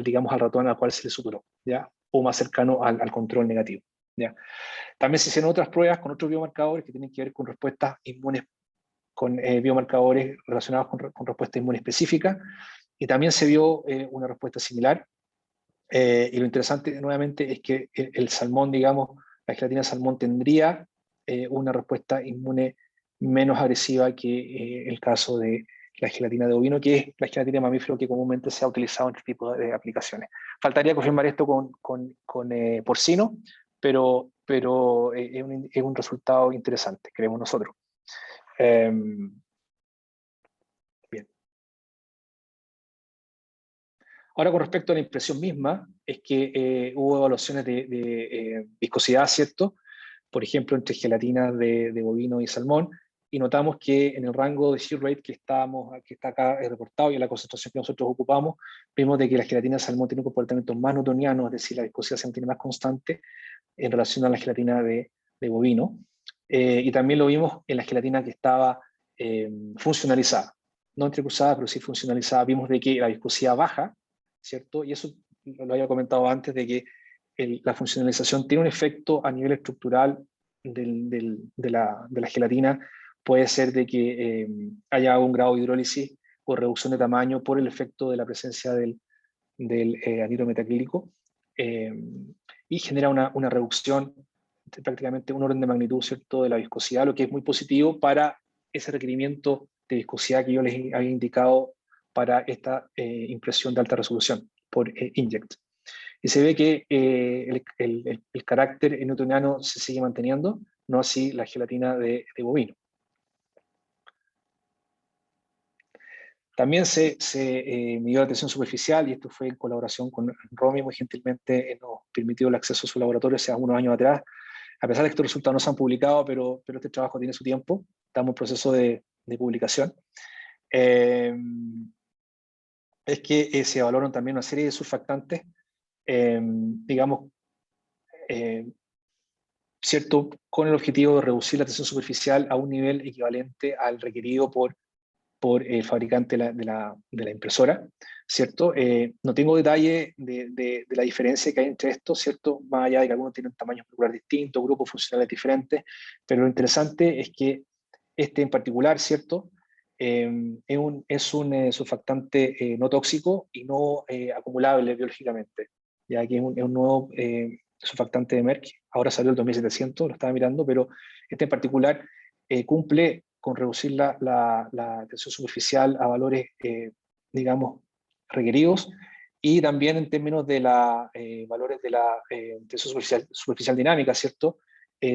digamos, al ratón al cual se le suturó, ¿ya? O más cercano al control negativo, ¿ya? También se hicieron otras pruebas con otros biomarcadores que tienen que ver con respuestas inmunes, con biomarcadores relacionados con respuesta inmune específica, y también se vio una respuesta similar. Y lo interesante nuevamente es que el salmón, digamos, la gelatina de salmón tendría una respuesta inmune menos agresiva que el caso de la gelatina de bovino, que es la gelatina de mamífero que comúnmente se ha utilizado en este tipo de aplicaciones. Faltaría confirmar esto con porcino, pero es un resultado interesante, creemos nosotros. Bien. Ahora, con respecto a la impresión misma, es que hubo evaluaciones de viscosidad, ¿cierto? Por ejemplo, entre gelatina de bovino y salmón, y notamos que en el rango de shear rate que está acá reportado y en la concentración que nosotros ocupamos, vimos de que la gelatina de salmón tiene un comportamiento más newtoniano, es decir, la viscosidad se mantiene más constante en relación a la gelatina de bovino. Y también lo vimos en la gelatina que estaba funcionalizada, no entrecruzada, pero sí funcionalizada. Vimos de que la viscosidad baja, ¿cierto? Y eso lo había comentado antes, de que la funcionalización tiene un efecto a nivel estructural de la gelatina. Puede ser de que haya un grado de hidrólisis o reducción de tamaño por el efecto de la presencia del anhidro metaclírico, y genera una reducción de prácticamente un orden de magnitud, ¿cierto?, de la viscosidad, lo que es muy positivo para ese requerimiento de viscosidad que yo les había indicado para esta impresión de alta resolución por Inject. Y se ve que el carácter newtoniano se sigue manteniendo, no así la gelatina de bovino. También se midió la tensión superficial, y esto fue en colaboración con Romy, muy gentilmente nos permitió el acceso a su laboratorio hace unos años atrás. A pesar de que estos resultados no se han publicado, pero este trabajo tiene su tiempo, estamos en proceso de publicación. Es que se evaluaron también una serie de surfactantes, digamos, ¿cierto?, con el objetivo de reducir la tensión superficial a un nivel equivalente al requerido por el fabricante de la impresora, ¿cierto? No tengo detalle de la diferencia que hay entre estos, ¿cierto? Más allá de que algunos tienen tamaños moleculares distintos, grupos funcionales diferentes, pero lo interesante es que este en particular, ¿cierto?, es un surfactante no tóxico y no acumulable biológicamente, ya que es un nuevo surfactante de Merck, ahora salió el 2700, lo estaba mirando, pero este en particular cumple con reducir la tensión superficial a valores, digamos, requeridos, y también en términos de valores de la tensión superficial dinámica, ¿cierto?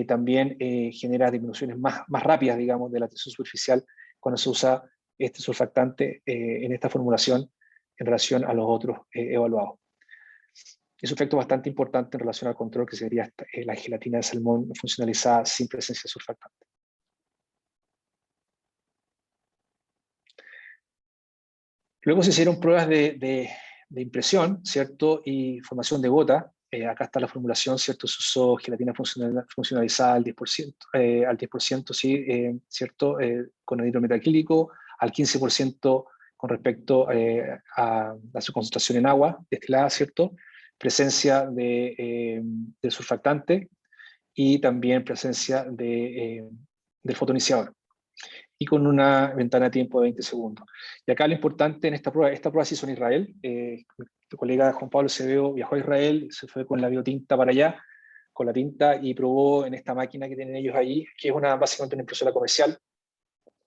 También genera disminuciones más rápidas, digamos, de la tensión superficial cuando se usa este surfactante en esta formulación en relación a los otros evaluados. Es un efecto bastante importante en relación al control, que sería la gelatina de salmón funcionalizada sin presencia de surfactante. Luego se hicieron pruebas de impresión, ¿cierto? Y formación de gota. Acá está la formulación, ¿cierto? Se usó gelatina funcionalizada al 10%, sí, ¿cierto? Con anhidro metalquílico, al 15% con respecto a su concentración en agua destilada, ¿cierto? Presencia del surfactante y también presencia del fotoniciador, y con una ventana de tiempo de 20 segundos. Y acá lo importante en esta prueba se hizo en Israel. Tu colega Juan Pablo Acevedo viajó a Israel, se fue con la biotinta para allá, con la tinta, y probó en esta máquina que tienen ellos ahí, que es básicamente una impresora comercial,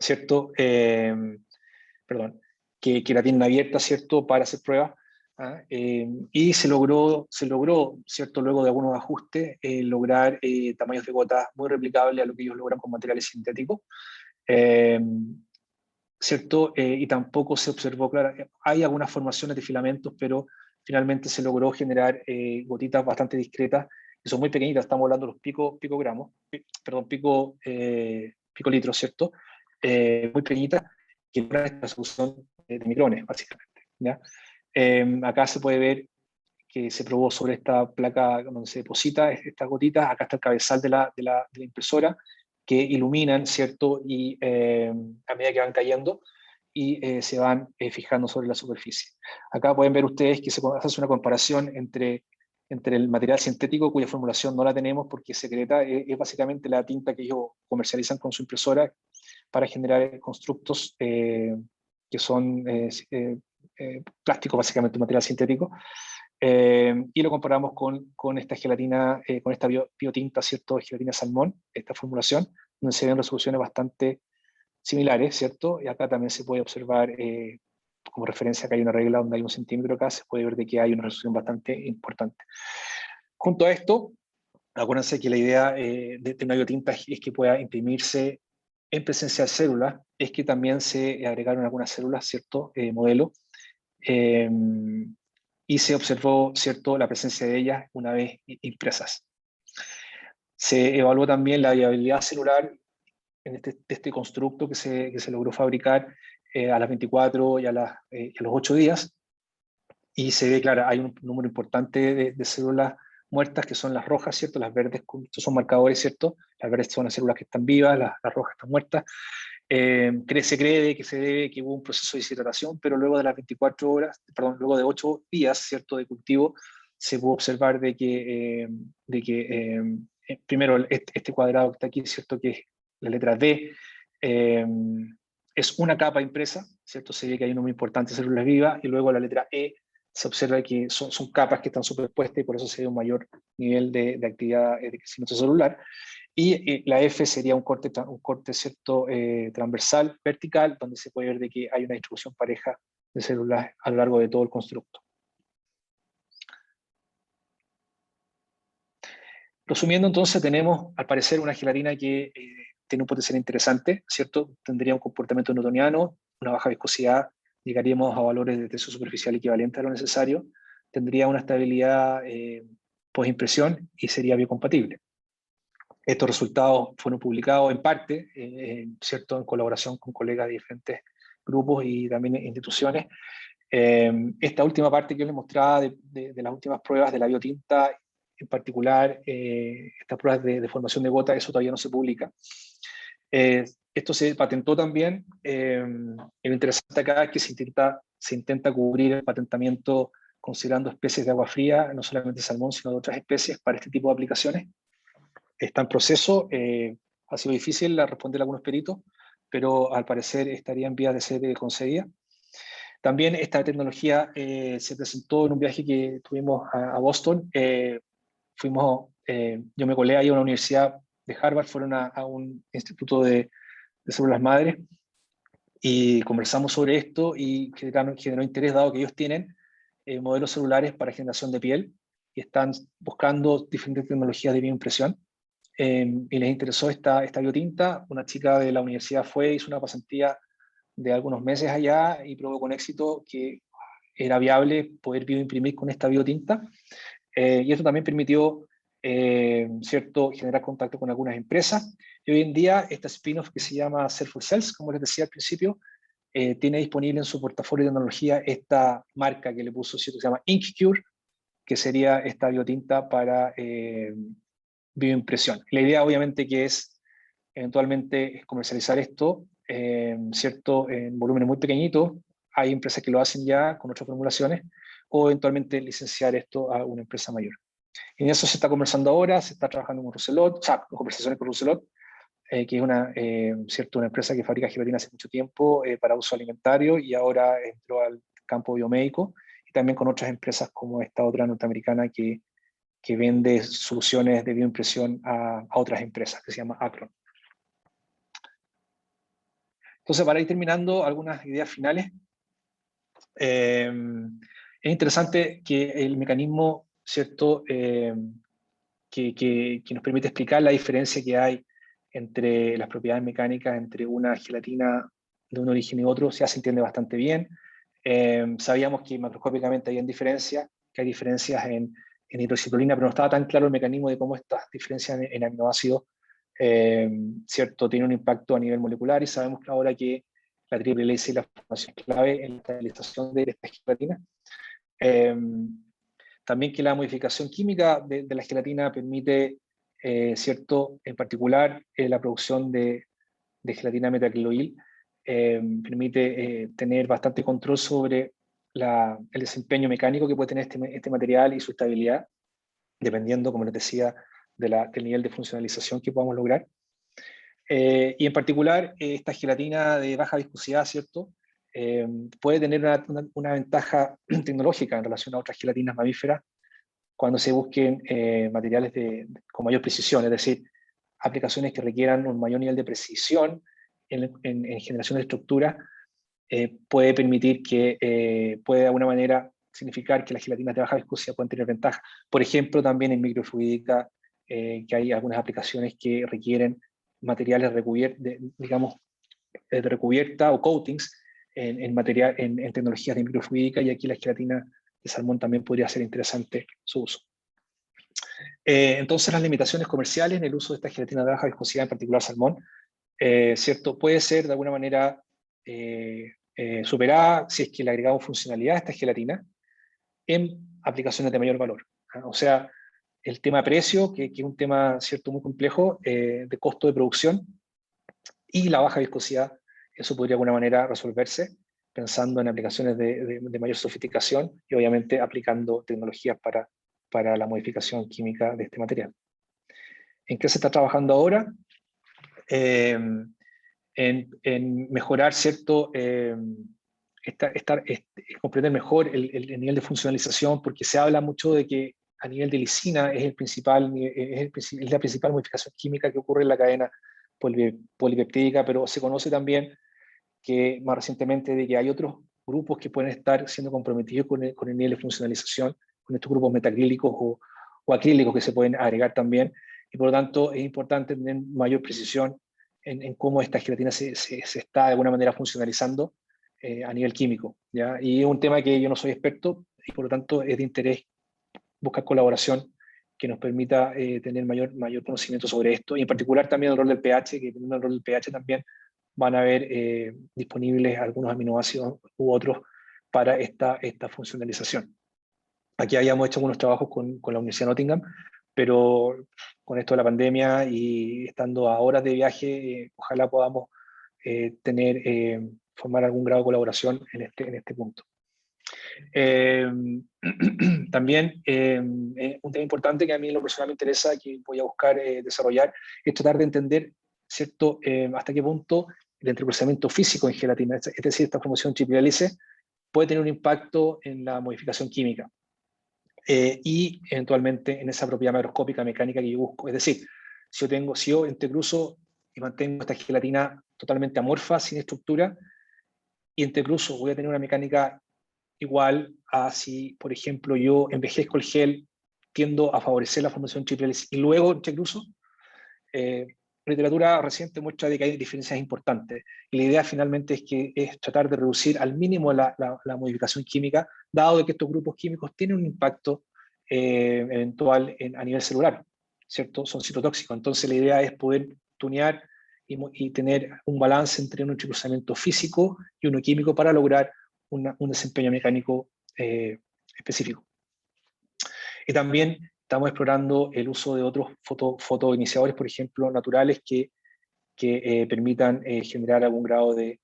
¿cierto? Perdón, que la tienen abierta, ¿cierto?, para hacer pruebas. Y se logró, ¿cierto?, luego de algunos ajustes, lograr tamaños de gotas muy replicables a lo que ellos logran con materiales sintéticos. ¿Cierto? Y tampoco se observó, claro, hay algunas formaciones de filamentos, pero finalmente se logró generar gotitas bastante discretas, que son muy pequeñitas, estamos hablando de los picogramos, picolitros, ¿cierto? Muy pequeñitas, que logran esta solución de micrones, básicamente, ¿ya? Acá se puede ver que se probó sobre esta placa donde se deposita estas gotitas. Acá está el cabezal de la impresora, que iluminan, ¿cierto? Y a medida que van cayendo, y se van fijando sobre la superficie. Acá pueden ver ustedes que se hace una comparación entre el material sintético, cuya formulación no la tenemos porque es secreta, es básicamente la tinta que ellos comercializan con su impresora para generar constructos que son plástico, básicamente un material sintético. Y lo comparamos con esta gelatina, con esta biotinta, ¿cierto? Gelatina salmón, esta formulación, donde se ven resoluciones bastante similares, ¿cierto? Y acá también se puede observar, como referencia, que hay una regla donde hay 1 centímetro acá, se puede ver de que hay una resolución bastante importante. Junto a esto, acuérdense que la idea de una biotinta es que pueda imprimirse en presencia de células, es que también se agregaron algunas células, ¿cierto? Modelo. Y se observó, ¿cierto?, la presencia de ellas una vez impresas. Se evaluó también la viabilidad celular en este constructo que se logró fabricar a las 24 y a los 8 días, y se ve, claro, hay un número importante de células muertas, que son las rojas, ¿cierto? Las verdes, estos son marcadores, ¿cierto? Las verdes son las células que están vivas, las rojas están muertas. Se cree que se debe que hubo un proceso de deshidratación, pero luego de las 24 horas, perdón, luego de 8 días, ¿cierto?, de cultivo, se pudo observar de que primero este cuadrado que está aquí, ¿cierto?, que es la letra D, es una capa impresa, ¿cierto? Se ve que hay un número importante de células vivas, y luego la letra E se observa que son capas que están superpuestas, y por eso se ve un mayor nivel de actividad de crecimiento celular. Y la F sería un corte, ¿cierto?, transversal, vertical, donde se puede ver de que hay una distribución pareja de células a lo largo de todo el constructo. Resumiendo, entonces, tenemos, al parecer, una gelatina que tiene un potencial interesante, ¿cierto? Tendría un comportamiento newtoniano, una baja viscosidad, llegaríamos a valores de tensión superficial equivalentes a lo necesario, tendría una estabilidad post-impresión y sería biocompatible. Estos resultados fueron publicados en parte, ¿cierto?, en colaboración con colegas de diferentes grupos y también instituciones. Esta última parte que yo les mostraba de las últimas pruebas de la biotinta, en particular, estas pruebas de formación de gota, eso todavía no se publica. Esto se patentó también. Lo interesante acá es que se intenta cubrir el patentamiento considerando especies de agua fría, no solamente salmón, sino de otras especies para este tipo de aplicaciones. Está en proceso, ha sido difícil responder a algunos peritos, pero al parecer estaría en vías de ser concedida. También esta tecnología se presentó en un viaje que tuvimos a Boston. Yo me colé ahí a una universidad de Harvard, fueron a un instituto de células madres, y conversamos sobre esto, y generó interés, dado que ellos tienen modelos celulares para generación de piel y están buscando diferentes tecnologías de bioimpresión. Y les interesó esta biotinta. Una chica de la universidad hizo una pasantía de algunos meses allá y probó con éxito que era viable poder bioimprimir con esta biotinta. Y esto también permitió, ¿cierto?, generar contacto con algunas empresas. Y hoy en día esta spin-off que se llama Cell4Cells, como les decía al principio, tiene disponible en su portafolio de tecnología esta marca que le puso, ¿cierto?, que se llama InkCure, que sería esta biotinta para bioimpresión. La idea obviamente que es eventualmente comercializar esto, ¿cierto?, en volúmenes muy pequeñitos. Hay empresas que lo hacen ya con otras formulaciones, o eventualmente licenciar esto a una empresa mayor. En eso se está conversando ahora, se está trabajando con Rousselot, o sea, con conversaciones con Rousselot, que es una empresa que fabrica gelatina hace mucho tiempo para uso alimentario y ahora entró al campo biomédico, y también con otras empresas como esta otra norteamericana que vende soluciones de bioimpresión a otras empresas, que se llama Acron. Entonces, para ir terminando, algunas ideas finales. Es interesante que el mecanismo, ¿cierto?, que nos permite explicar la diferencia que hay entre las propiedades mecánicas entre una gelatina de un origen y otro, ya se entiende bastante bien. Sabíamos que macroscópicamente hay diferencias, que hay diferencias en hidroxitolina, pero no estaba tan claro el mecanismo de cómo estas diferencias en aminoácidos, ¿cierto?, tienen un impacto a nivel molecular, y sabemos ahora que la triple hélice y la formación clave en la estabilización de esta gelatina. También que la modificación química de la gelatina permite, ¿cierto?, en particular la producción de gelatina metacriloil, permite tener bastante control sobre el desempeño mecánico que puede tener este material y su estabilidad, dependiendo, como les decía, del nivel de funcionalización que podamos lograr. Y en particular, esta gelatina de baja viscosidad, ¿cierto?, puede tener una ventaja tecnológica en relación a otras gelatinas mamíferas cuando se busquen materiales con mayor precisión, es decir, aplicaciones que requieran un mayor nivel de precisión en generación de estructura, puede permitir que puede de alguna manera significar que las gelatinas de baja viscosidad pueden tener ventaja. Por ejemplo, también en microfluídica, que hay algunas aplicaciones que requieren materiales de recubierta o coatings en tecnologías de microfluídica, y aquí la gelatina de salmón también podría ser interesante su uso. Entonces, las limitaciones comerciales en el uso de esta gelatina de baja viscosidad, en particular salmón, ¿cierto?, puede ser de alguna manera superada si es que le agregamos funcionalidad a esta gelatina en aplicaciones de mayor valor. O sea, el tema de precio, que es un tema, ¿cierto?, muy complejo, de costo de producción, y la baja viscosidad, eso podría de alguna manera resolverse pensando en aplicaciones de mayor sofisticación y obviamente aplicando tecnologías para la modificación química de este material. ¿En qué se está trabajando ahora? En mejorar, ¿cierto?, comprender mejor el nivel de funcionalización, porque se habla mucho de que a nivel de lisina es la principal modificación química que ocurre en la cadena polipeptídica, pero se conoce también que más recientemente de que hay otros grupos que pueden estar siendo comprometidos con el nivel de funcionalización, con estos grupos metacrílicos o acrílicos que se pueden agregar también, y por lo tanto es importante tener mayor precisión en cómo esta gelatina se está de alguna manera funcionalizando a nivel químico, ¿ya? Y es un tema que yo no soy experto, y por lo tanto es de interés buscar colaboración que nos permita tener mayor conocimiento sobre esto, y en particular también el rol del pH, que teniendo el rol del pH también van a haber disponibles algunos aminoácidos u otros para esta funcionalización. Aquí habíamos hecho algunos trabajos con la Universidad de Nottingham, pero con esto de la pandemia y estando a horas de viaje, ojalá podamos formar algún grado de colaboración en este punto. También un tema importante que a mí en lo personal me interesa, que voy a buscar desarrollar, es tratar de entender, ¿cierto?, hasta qué punto el entrelazamiento físico en gelatina, es decir, esta formación triple hélice, puede tener un impacto en la modificación química y eventualmente en esa propiedad macroscópica mecánica que yo busco. Es decir, si yo entrecruzo y mantengo esta gelatina totalmente amorfa, sin estructura, y entrecruzo voy a tener una mecánica igual a si, por ejemplo, yo envejezco el gel, tiendo a favorecer la formación triple hélice y luego entrecruzo. La literatura reciente muestra de que hay diferencias importantes, y la idea finalmente es tratar de reducir al mínimo la modificación química, dado de que estos grupos químicos tienen un impacto eventual a nivel celular, ¿cierto? Son citotóxicos, entonces la idea es poder tunear y tener un balance entre un entrecruzamiento físico y uno químico para lograr un desempeño mecánico específico. Y también estamos explorando el uso de otros fotoiniciadores, por ejemplo, naturales, que permitan generar algún grado de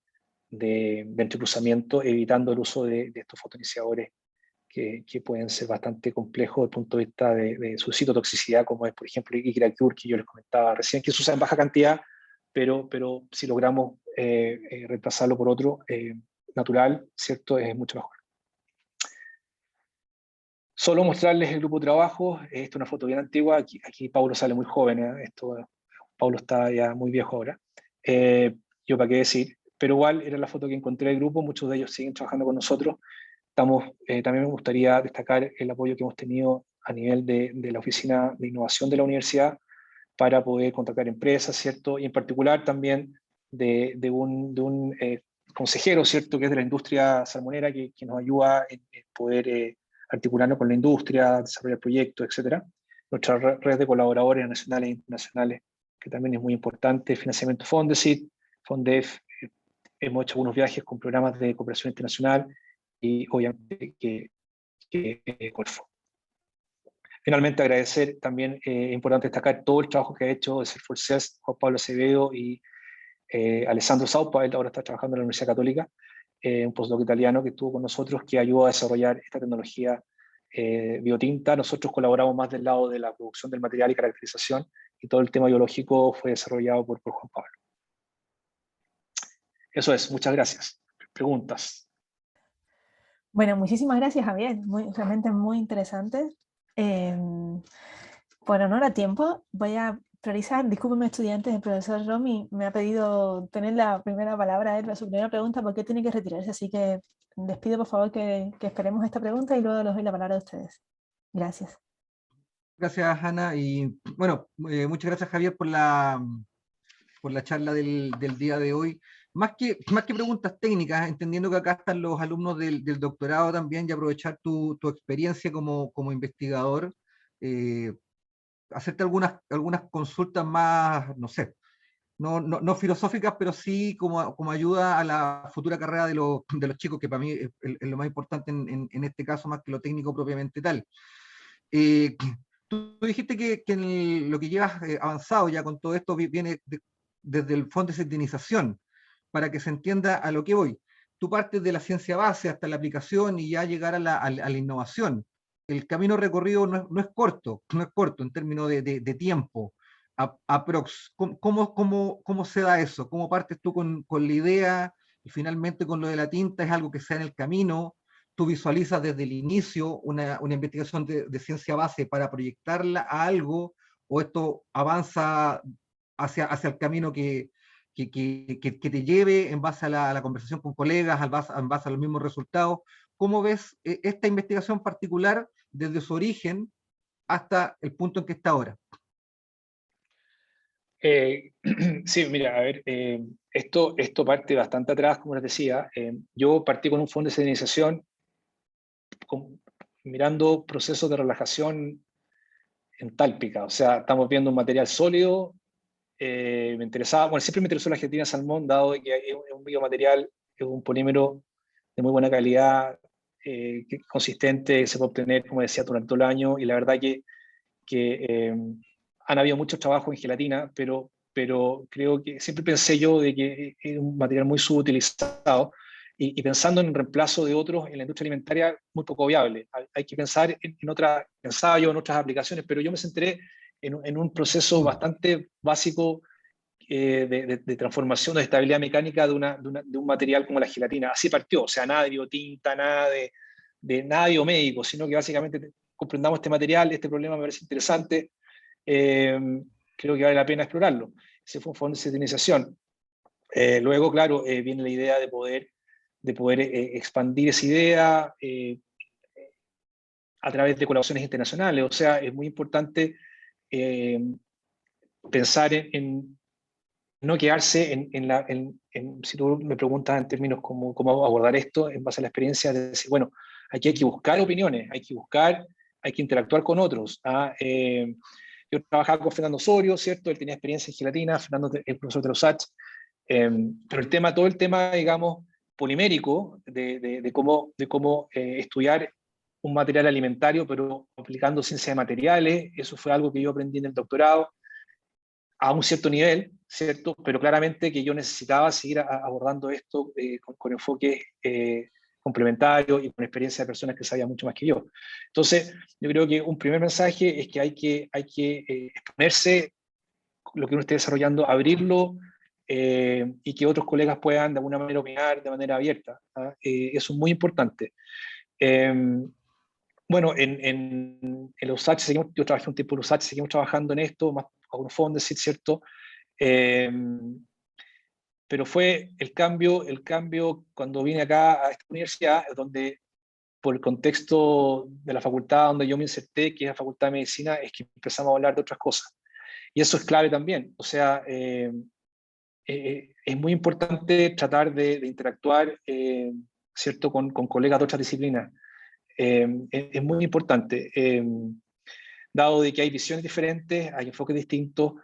entrecruzamiento, evitando el uso de estos fotoiniciadores que pueden ser bastante complejos desde el punto de vista de su citotoxicidad, como es, por ejemplo, Igracur, que yo les comentaba recién, que se usa en baja cantidad, pero si logramos reemplazarlo por otro natural, ¿cierto?, es mucho mejor. Solo mostrarles el grupo de trabajo. Esta es una foto bien antigua. Aquí Paulo sale muy joven. Paulo está ya muy viejo ahora. Yo para qué decir. Pero igual era la foto que encontré del grupo. Muchos de ellos siguen trabajando con nosotros. También me gustaría destacar el apoyo que hemos tenido a nivel de la Oficina de Innovación de la Universidad para poder contratar empresas, ¿cierto? Y en particular también de un consejero, ¿cierto?, que es de la industria salmonera, que nos ayuda en poder articularnos con la industria, desarrollar proyectos, etc. Nuestra red de colaboradores nacionales e internacionales, que también es muy importante, financiamiento Fondesit, Fondef, hemos hecho algunos viajes con programas de cooperación internacional y obviamente que Corfo. Finalmente, agradecer también, es importante destacar todo el trabajo que ha hecho de Ser4Sales, Juan Pablo Acevedo y Alessandro Saupa. Él ahora está trabajando en la Universidad Católica, un postdoc italiano que estuvo con nosotros, que ayudó a desarrollar esta tecnología biotinta. Nosotros colaboramos más del lado de la producción del material y caracterización, y todo el tema biológico fue desarrollado por Juan Pablo. Eso es, muchas gracias. ¿Preguntas? Bueno, muchísimas gracias, Javier. Realmente muy interesante. Por honor a tiempo, voy a priorizar. Discúlpenme, estudiantes, el profesor Romy me ha pedido tener la primera palabra él para su primera pregunta porque tiene que retirarse, así que les pido por favor que esperemos esta pregunta y luego les doy la palabra a ustedes. Gracias. Gracias, Ana. Y bueno, muchas gracias, Javier, por la charla del día de hoy. Más que preguntas técnicas, entendiendo que acá están los alumnos del doctorado también, y aprovechar tu experiencia como investigador, hacerte algunas consultas más, no sé, no filosóficas, pero sí como ayuda a la futura carrera de los chicos, que para mí es lo más importante en este caso, más que lo técnico propiamente tal. Tú dijiste que lo que llevas avanzado ya con todo esto viene desde el fondo de sintetización, para que se entienda a lo que voy. Tú partes de la ciencia base hasta la aplicación y ya llegar a la innovación. El camino recorrido no es corto en términos de tiempo. Aprox. ¿Cómo se da eso? ¿Cómo partes tú con la idea y finalmente con lo de la tinta? ¿Es algo que sea en el camino? ¿Tú visualizas desde el inicio una investigación de ciencia base para proyectarla a algo, o esto avanza hacia el camino que te lleve en base a la conversación con colegas, en base a los mismos resultados? ¿Cómo ves esta investigación particular desde su origen hasta el punto en que está ahora? Sí, mira, a ver, esto parte bastante atrás, como les decía. Yo partí con un fondo de sedenización mirando procesos de relajación entálpica. O sea, estamos viendo un material sólido. Me interesaba, bueno, siempre me interesó la gelatina salmón, dado que es un biomaterial, es un polímero de muy buena calidad, consistente, se puede obtener, como decía, durante todo el año, y la verdad que han habido muchos trabajos en gelatina, pero creo que siempre pensé yo de que es un material muy subutilizado, y pensando en el reemplazo de otros en la industria alimentaria, muy poco viable. Hay que pensar pensaba yo en otras aplicaciones, pero yo me centré en un proceso bastante básico de transformación, de estabilidad mecánica de un material como la gelatina. Así partió, o sea, nada de biotinta, nada nada biomédico, sino que básicamente comprendamos este material, este problema me parece interesante, creo que vale la pena explorarlo. Ese fue un fondo de sintetización. Luego, claro, viene la idea de poder expandir esa idea a través de colaboraciones internacionales. O sea, es muy importante pensar en no quedarse si tú me preguntas en términos cómo abordar esto en base a la experiencia, de decir, bueno, aquí hay que buscar opiniones, hay que interactuar con otros. yo trabajaba con Fernando Osorio, ¿cierto? Él tenía experiencia en gelatina, Fernando el profesor de los H. Pero todo el tema, digamos, polimérico, de cómo estudiar un material alimentario, pero aplicando ciencia de materiales, eso fue algo que yo aprendí en el doctorado, a un cierto nivel, ¿cierto? Pero claramente que yo necesitaba seguir abordando esto con enfoques complementarios y con experiencia de personas que sabían mucho más que yo. Entonces, yo creo que un primer mensaje es que hay que exponerse lo que uno esté desarrollando, abrirlo, y que otros colegas puedan de alguna manera opinar de manera abierta. ¿Ah? Eso es muy importante. Bueno, en los USACH, yo trabajé un tiempo en los USACH, seguimos trabajando en esto, más con un fondo, ¿cierto? Pero fue el cambio cuando vine acá a esta universidad, donde por el contexto de la facultad donde yo me inserté, que es la Facultad de Medicina, es que empezamos a hablar de otras cosas. Y eso es clave también. O sea, es muy importante tratar de interactuar, ¿cierto?, con colegas de otras disciplinas. Es muy importante, dado de que hay visiones diferentes, hay enfoques distintos,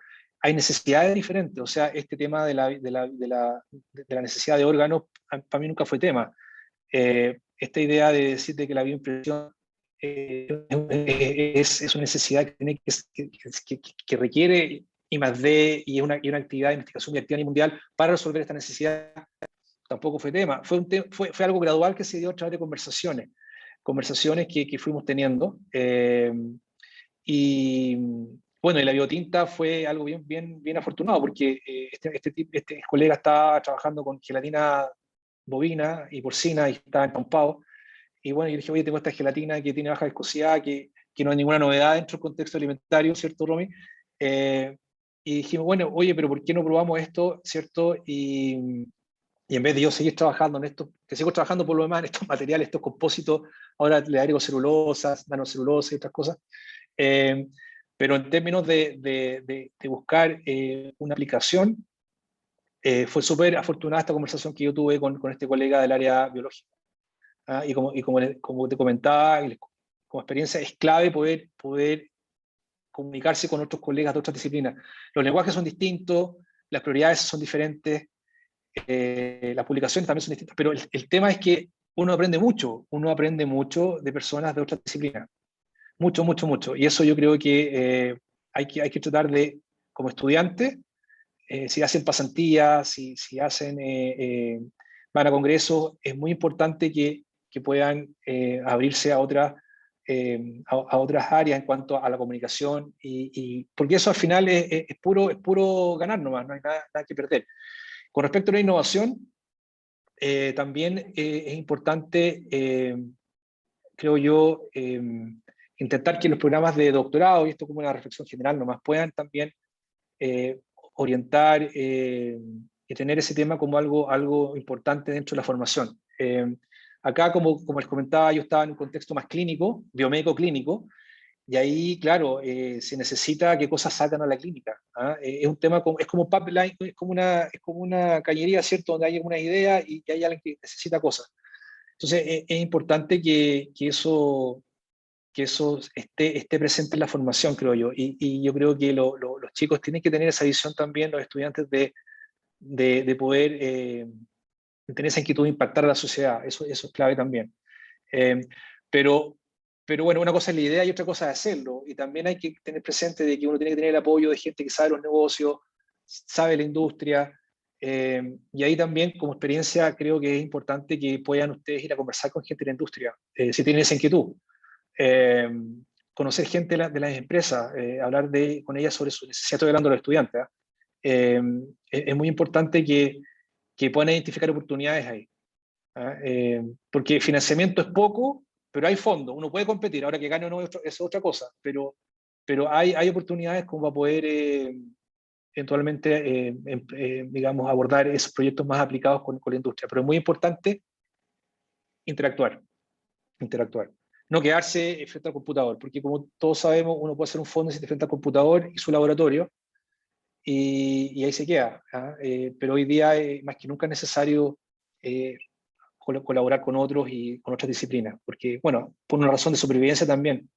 hay necesidades diferentes. O sea, este tema de la necesidad de órganos, para mí nunca fue tema. Esta idea de decirte que la bioimpresión es una necesidad que requiere I+D y una actividad de investigación y actividad mundial para resolver esta necesidad, tampoco fue tema. Fue algo gradual que se dio a través de conversaciones que fuimos teniendo. Y bueno, y la biotinta fue algo bien afortunado, porque este colega estaba trabajando con gelatina bovina y porcina y estaba encampado. Y bueno, yo dije, oye, tengo esta gelatina que tiene baja viscosidad, que no hay ninguna novedad dentro del contexto alimentario, ¿cierto, Romy? Y dijimos, bueno, oye, pero ¿por qué no probamos esto, ¿cierto? Y en vez de yo seguir trabajando en esto, que sigo trabajando por lo demás en estos materiales, estos compósitos, ahora le agrego celulosas, nanocelulosas y otras cosas. Pero en términos de buscar una aplicación, fue súper afortunada esta conversación que yo tuve con este colega del área biológica. ¿Ah? Y como te comentaba, como experiencia es clave poder comunicarse con otros colegas de otras disciplinas. Los lenguajes son distintos, las prioridades son diferentes, las publicaciones también son distintas, pero el tema es que uno aprende mucho de personas de otras disciplinas. Mucho, mucho, mucho. Y eso yo creo que hay que tratar de, como estudiantes, si hacen pasantías, si hacen, van a congresos, es muy importante que puedan abrirse a otras áreas en cuanto a la comunicación, porque eso al final es puro ganar nomás, no hay nada que perder. Con respecto a la innovación, también es importante, creo yo, intentar que los programas de doctorado, y esto como una reflexión general nomás, puedan también orientar y tener ese tema como algo importante dentro de la formación. Acá, como les comentaba, yo estaba en un contexto más clínico, biomédico clínico, y ahí, claro, se necesita qué cosas salgan a la clínica. ¿Ah? Es un tema, es como pipeline, es como una cañería, ¿cierto?, donde hay una idea y que hay alguien que necesita cosas. Entonces, es importante que eso esté presente en la formación, creo yo. Y yo creo que los chicos tienen que tener esa visión también, los estudiantes, de poder tener esa inquietud de impactar a la sociedad. Eso es clave también. Pero bueno, una cosa es la idea y otra cosa es hacerlo. Y también hay que tener presente de que uno tiene que tener el apoyo de gente que sabe los negocios, sabe la industria. Y ahí también, como experiencia, creo que es importante que puedan ustedes ir a conversar con gente de la industria, si tienen esa inquietud. Conocer gente de las empresas, hablar con ellas sobre su necesidad. Estoy hablando de los estudiantes. Es muy importante que puedan identificar oportunidades ahí. Porque financiamiento es poco, pero hay fondos, uno puede competir. Ahora que gane o no es otra cosa, pero hay oportunidades como para poder eventualmente, digamos, abordar esos proyectos más aplicados con la industria. Pero es muy importante interactuar. No quedarse frente al computador, porque como todos sabemos, uno puede hacer un fondo frente al computador y su laboratorio, y ahí se queda. Pero hoy día, más que nunca, es necesario colaborar con otros y con otras disciplinas, porque, bueno, por una razón de supervivencia también,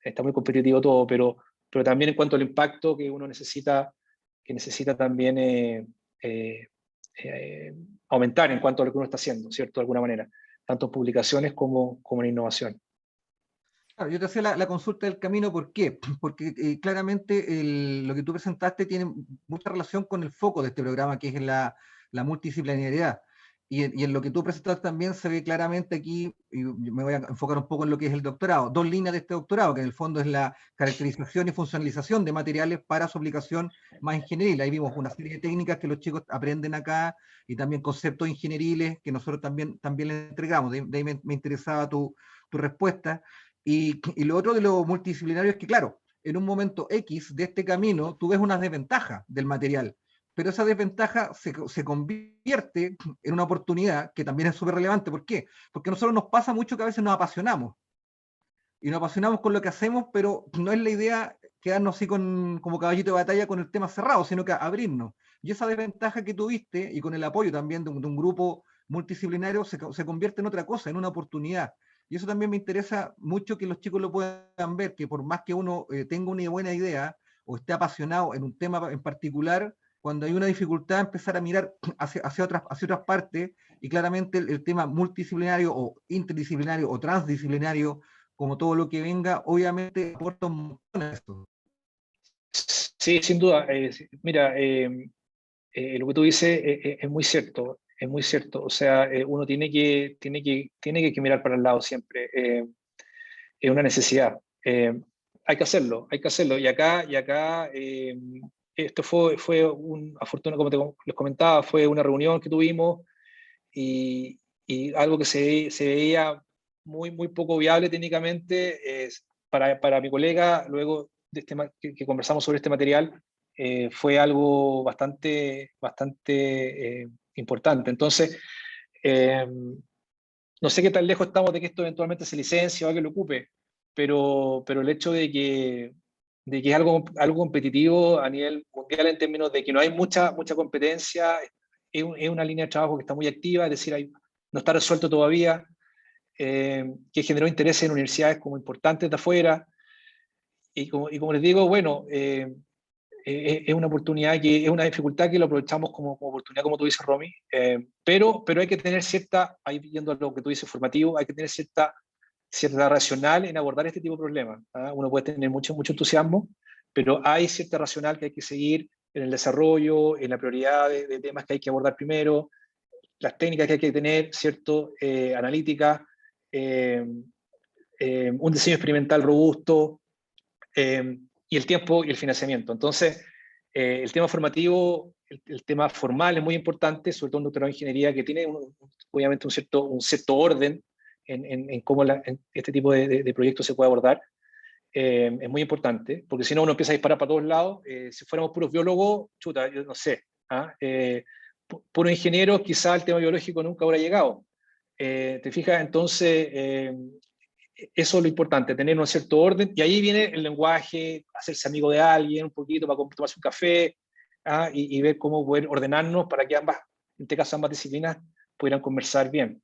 está muy competitivo todo, pero pero también en cuanto al impacto que uno necesita también aumentar en cuanto a lo que uno está haciendo, ¿cierto? De alguna manera, tanto en publicaciones como en innovación. Claro, yo te hacía la consulta del camino, ¿por qué? Porque claramente lo que tú presentaste tiene mucha relación con el foco de este programa, que es la multidisciplinariedad. Y en lo que tú presentaste también se ve claramente aquí, y me voy a enfocar un poco en lo que es el doctorado, dos líneas de este doctorado, que en el fondo es la caracterización y funcionalización de materiales para su aplicación más ingenieril. Ahí vimos una serie de técnicas que los chicos aprenden acá, y también conceptos ingenieriles que nosotros también les entregamos. De ahí me interesaba tu respuesta. Y lo otro de lo multidisciplinario es que, claro, en un momento X de este camino, tú ves unas desventajas del material, pero esa desventaja se convierte en una oportunidad que también es súper relevante. ¿Por qué? Porque a nosotros nos pasa mucho que a veces nos apasionamos, y nos apasionamos con lo que hacemos, pero no es la idea quedarnos así como caballito de batalla con el tema cerrado, sino que abrirnos. Y esa desventaja que tuviste, y con el apoyo también de un grupo multidisciplinario, se convierte en otra cosa, en una oportunidad. Y eso también me interesa mucho que los chicos lo puedan ver, que por más que uno tenga una buena idea o esté apasionado en un tema en particular, cuando hay una dificultad, empezar a mirar hacia otras partes, y claramente el tema multidisciplinario o interdisciplinario o transdisciplinario, como todo lo que venga, obviamente aporta un montón a esto. Sí, sin duda. Mira, lo que tú dices es muy cierto, es muy cierto. O sea, uno tiene que mirar para el lado siempre. Es una necesidad. Hay que hacerlo, hay que hacerlo. Y acá esto fue afortunado, como les comentaba, fue una reunión que tuvimos y algo que se veía muy poco viable técnicamente para mi colega, luego de que conversamos sobre este material, fue algo bastante importante. Entonces, no sé qué tan lejos estamos de que esto eventualmente se licencie o alguien lo ocupe, pero el hecho de que es algo competitivo a nivel mundial en términos de que no hay mucha competencia, es una línea de trabajo que está muy activa, es decir, no está resuelto todavía, que generó interés en universidades como importantes de afuera, y como les digo, bueno, es una oportunidad es una dificultad que lo aprovechamos como oportunidad, como tú dices, Romy, pero hay que tener ahí viendo lo que tú dices formativo, hay que tener cierta racional en abordar este tipo de problemas. Uno puede tener mucho entusiasmo, pero hay cierta racional que hay que seguir en el desarrollo, en la prioridad de temas que hay que abordar primero, las técnicas que hay que tener, ¿cierto? Analítica, un diseño experimental robusto, y el tiempo y el financiamiento. Entonces, el tema formativo, el tema formal es muy importante, sobre todo un doctorado en ingeniería que tiene obviamente un cierto orden en cómo este tipo de proyectos se puede abordar. Es muy importante, porque si no uno empieza a disparar para todos lados. Si fuéramos puros biólogos, chuta, yo no sé, puros ingenieros, quizá el tema biológico nunca habrá llegado. ¿Te fijas? Entonces, eso es lo importante, tener un cierto orden, y ahí viene el lenguaje, hacerse amigo de alguien un poquito para tomarse un café, y ver cómo poder ordenarnos para que en este caso ambas disciplinas, pudieran conversar bien.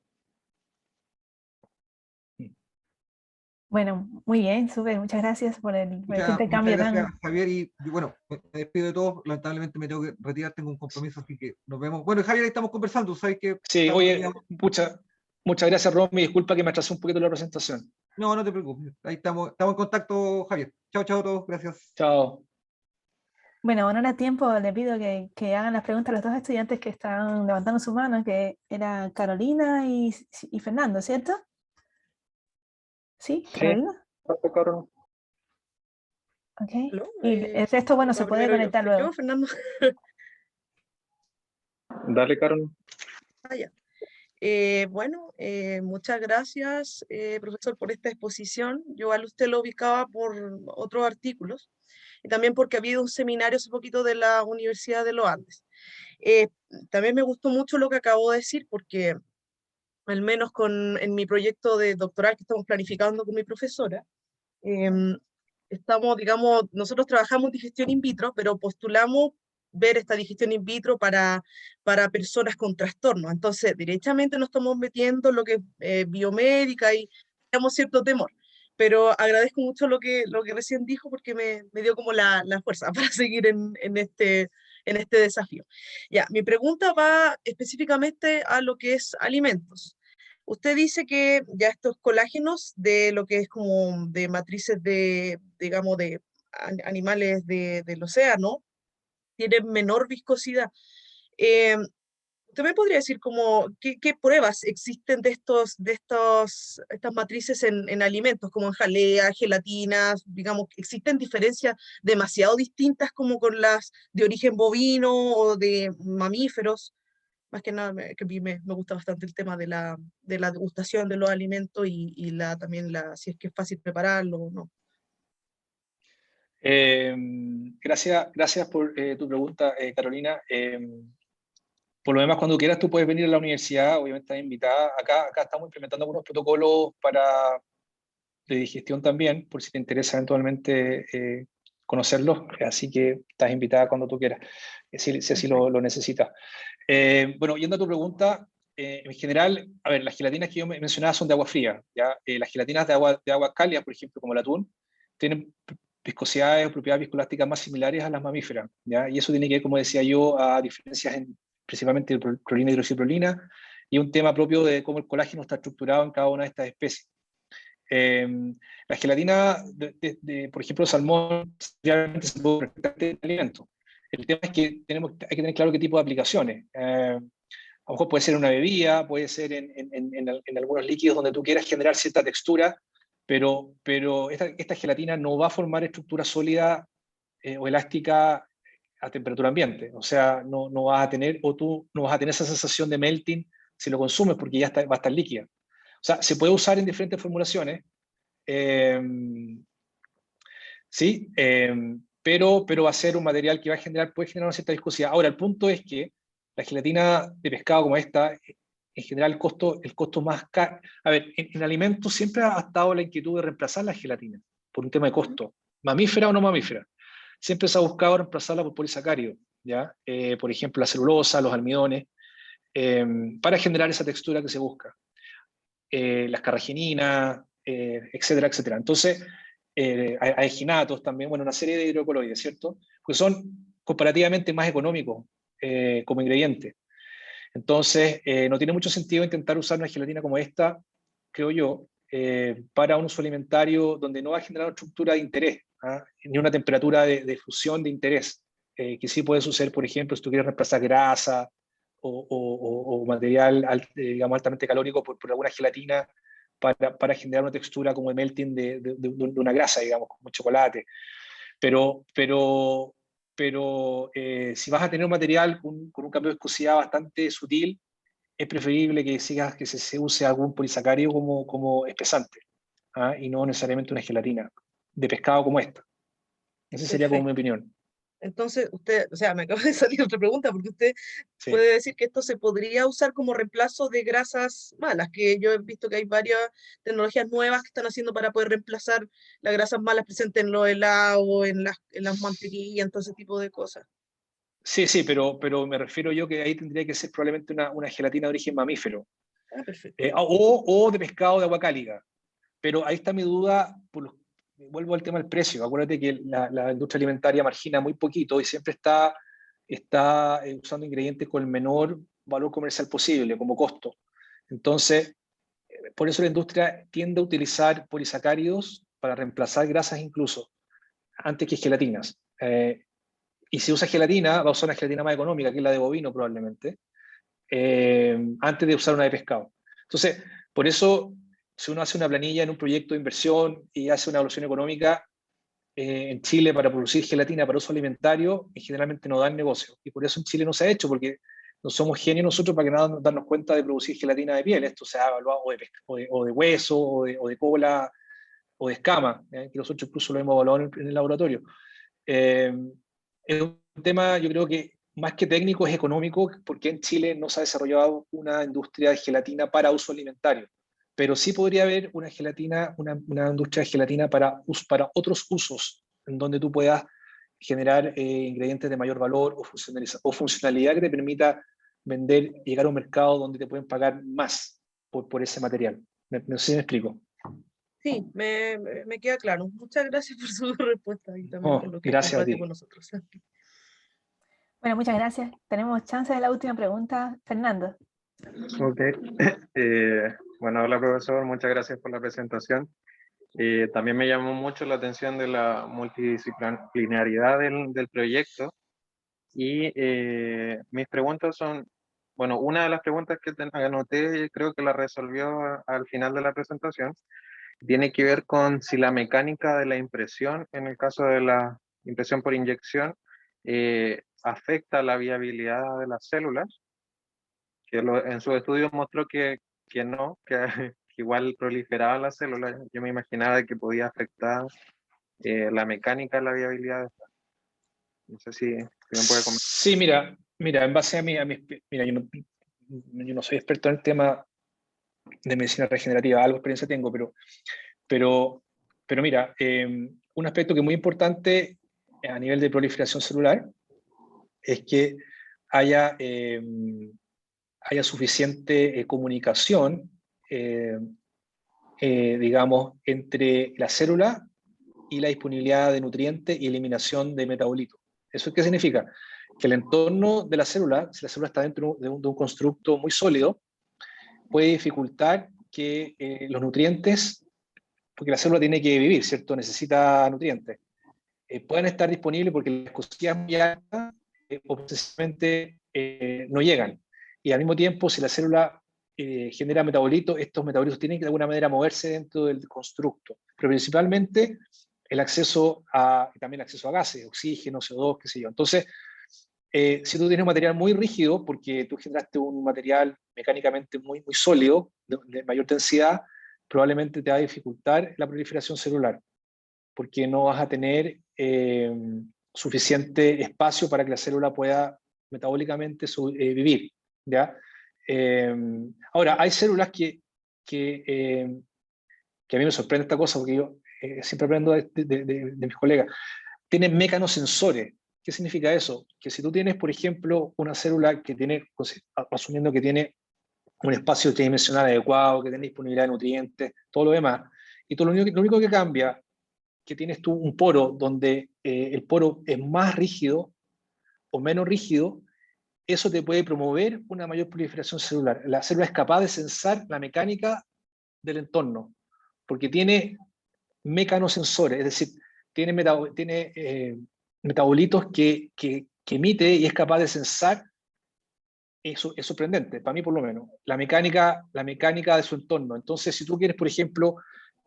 Bueno, muy bien, súper, muchas gracias por este intercambio Muchas gracias, tan... Javier, y bueno, me despido de todos, lamentablemente me tengo que retirar, tengo un compromiso, así que nos vemos. Bueno, Javier, ahí estamos conversando, sabes que... Sí, oye, muchas gracias, Romy, disculpa que me atrasé un poquito la presentación. No te preocupes, ahí estamos en contacto, Javier. Chao a todos, gracias. Chao. Bueno, no era tiempo, le pido que hagan las preguntas a los dos estudiantes que están levantando su mano, que eran Carolina y Fernando, ¿cierto? ¿Sí? ¿Carolina? Sí, Carolina. Ok. ¿Aló? Y el resto, bueno, se puede conectar luego. Yo, Fernando. Dale, Carolina. Ya. Bueno, muchas gracias, profesor, por esta exposición. Yo a usted lo ubicaba por otros artículos y también porque ha habido un seminario hace poquito de la Universidad de los Andes. También me gustó mucho lo que acabo de decir, porque al menos en mi proyecto de doctoral que estamos planificando con mi profesora, digamos, nosotros trabajamos digestión in vitro, pero postulamos ver esta digestión in vitro para personas con trastornos. Entonces, directamente nos estamos metiendo en lo que es biomédica y tenemos cierto temor. pero agradezco mucho lo que recién dijo porque me dio como la fuerza para seguir en este desafío. Ya, mi pregunta va específicamente a lo que es alimentos. Usted dice que ya estos colágenos de lo que es como de matrices de, digamos, de animales del océano, tienen menor viscosidad. Eh, ¿Usted me podría decir como qué pruebas existen estas matrices en alimentos, como en jalea, gelatinas? Digamos, ¿existen diferencias demasiado distintas como con las de origen bovino o de mamíferos? Más que nada, que a mí me gusta bastante el tema de la degustación de los alimentos y también si es que es fácil prepararlo o no. Gracias por tu pregunta, Carolina. Por lo demás, cuando quieras, tú puedes venir a la universidad, obviamente estás invitada. Acá estamos implementando algunos protocolos de digestión también, por si te interesa eventualmente conocerlos. Así que estás invitada cuando tú quieras, si así lo necesitas. Bueno, yendo a tu pregunta, en general, a ver, las gelatinas que yo mencionaba son de agua fría, ¿ya? Las gelatinas de agua cálida, por ejemplo, como el atún, tienen viscosidades o propiedades viscoelásticas más similares a las mamíferas, ¿ya? Y eso tiene que ver, como decía yo, a diferencias principalmente de prolina y hidroxiprolina, y un tema propio de cómo el colágeno está estructurado en cada una de estas especies. La gelatina, por ejemplo, el salmón, realmente se puede perfectamente en alimento. El tema es que hay que tener claro qué tipo de aplicaciones. A lo mejor puede ser en una bebida, puede ser en algunos líquidos donde tú quieras generar cierta textura, pero esta gelatina no va a formar estructura sólida o elástica a temperatura ambiente. O sea, no vas a tener, o tú no vas a tener esa sensación de melting si lo consumes porque ya va a estar líquida. O sea, se puede usar en diferentes formulaciones, sí, pero va a ser un material que puede generar una cierta viscosidad. Ahora, el punto es que la gelatina de pescado como esta, en general el costo más caro. A ver, en alimentos siempre ha estado la inquietud de reemplazar la gelatina por un tema de costo, mamífera o no mamífera. Siempre se ha buscado reemplazarla por polisacáridos, ¿ya? Por ejemplo, la celulosa, los almidones, para generar esa textura que se busca. Las carragininas, etcétera, etcétera. Entonces, aeginatos también, bueno, una serie de hidrocoloides, ¿cierto? Pues son comparativamente más económicos como ingrediente. Entonces, no tiene mucho sentido intentar usar una gelatina como esta, creo yo, para un uso alimentario donde no va a generar una estructura de interés, ¿ah? Ni una temperatura de fusión de interés, que sí puede suceder, por ejemplo, si tú quieres reemplazar grasa o material digamos, altamente calórico por alguna gelatina para generar una textura como de melting de una grasa, digamos, como chocolate. Pero si vas a tener un material con un cambio de viscosidad bastante sutil, es preferible que se use algún polisacárido como espesante, ¿ah? Y no necesariamente una gelatina de pescado como esta. Esa sería como mi Perfecto. opinión. Entonces, usted, o sea, me acaba de salir otra pregunta, porque usted Sí. puede decir que esto se podría usar como reemplazo de grasas malas, que yo he visto que hay varias tecnologías nuevas que están haciendo para poder reemplazar las grasas malas presentes en los helados, en las mantequillas, en todo ese tipo de cosas. Sí, pero me refiero yo que ahí tendría que ser probablemente una gelatina de origen mamífero, Ah, perfecto. o de pescado de agua cálida. Pero ahí está mi duda, vuelvo al tema del precio. Acuérdate que la industria alimentaria margina muy poquito y siempre está usando ingredientes con el menor valor comercial posible como costo. Entonces, por eso la industria tiende a utilizar polisacáridos para reemplazar grasas incluso, antes que gelatinas. Y si usa gelatina, va a usar una gelatina más económica, que es la de bovino probablemente, antes de usar una de pescado. Entonces, por eso, si uno hace una planilla en un proyecto de inversión y hace una evaluación económica en Chile para producir gelatina para uso alimentario, generalmente no dan negocio. Y por eso en Chile no se ha hecho, porque no somos genios nosotros para que nada darnos cuenta de producir gelatina de piel. Esto se ha evaluado o de hueso, o de cola, o de escama, que nosotros incluso lo hemos evaluado en el laboratorio. Es un tema, yo creo que más que técnico es económico, porque en Chile no se ha desarrollado una industria de gelatina para uso alimentario, pero sí podría haber una industria de gelatina para otros usos, en donde tú puedas generar ingredientes de mayor valor o funcionalidad que te permita llegar a un mercado donde te pueden pagar más por ese material. No sé si me explico. Sí, me queda claro. Muchas gracias por su respuesta y también Oh, por lo que gracias a comparte ti. con nosotros. Bueno, muchas gracias. Tenemos chance de la última pregunta. Fernando. Ok. Bueno, hola profesor, muchas gracias por la presentación. También me llamó mucho la atención de la multidisciplinaridad del proyecto y mis preguntas son, bueno, una de las preguntas que anoté, creo que la resolvió al final de la presentación, tiene que ver con si la mecánica de la impresión, en el caso de la impresión por inyección, afecta la viabilidad de las células, que en sus estudios mostró que no, que, que igual proliferaban las células. Yo me imaginaba que podía afectar la mecánica de la viabilidad de estas. No sé si me puede comentar. Sí, mira, en base a mira, yo no soy experto en el tema de medicina regenerativa, algo de experiencia tengo, pero mira, un aspecto que es muy importante a nivel de proliferación celular es que haya, haya suficiente comunicación, digamos, entre la célula y la disponibilidad de nutrientes y eliminación de metabolitos. ¿Eso qué significa? Que el entorno de la célula, si la célula está dentro de un constructo muy sólido, puede dificultar que los nutrientes, porque la célula tiene que vivir, ¿cierto? Necesita nutrientes, puedan estar disponibles porque las costillas muy altas o precisamente no llegan. Y al mismo tiempo, si la célula genera metabolitos, estos metabolitos tienen que de alguna manera moverse dentro del constructo, pero principalmente el acceso también acceso a gases, oxígeno, CO2, qué sé yo. Entonces, si tú tienes un material muy rígido, porque tú generaste un material mecánicamente muy sólido, de mayor densidad, probablemente te va a dificultar la proliferación celular, porque no vas a tener suficiente espacio para que la célula pueda metabólicamente vivir, ¿ya? Ahora, hay células que a mí me sorprende esta cosa, porque yo siempre aprendo de mis colegas, tienen mecanosensores. ¿Qué significa eso? Que si tú tienes, por ejemplo, una célula que tiene, asumiendo que tiene un espacio tridimensional adecuado, que tiene disponibilidad de nutrientes, todo lo demás, y tú lo único que cambia, que tienes tú un poro donde el poro es más rígido o menos rígido, eso te puede promover una mayor proliferación celular. La célula es capaz de sensar la mecánica del entorno, porque tiene mecanosensores, es decir, tiene metabolitos que emite y es capaz de sensar. Eso es sorprendente, para mí por lo menos, la mecánica de su entorno. Entonces, si tú quieres, por ejemplo,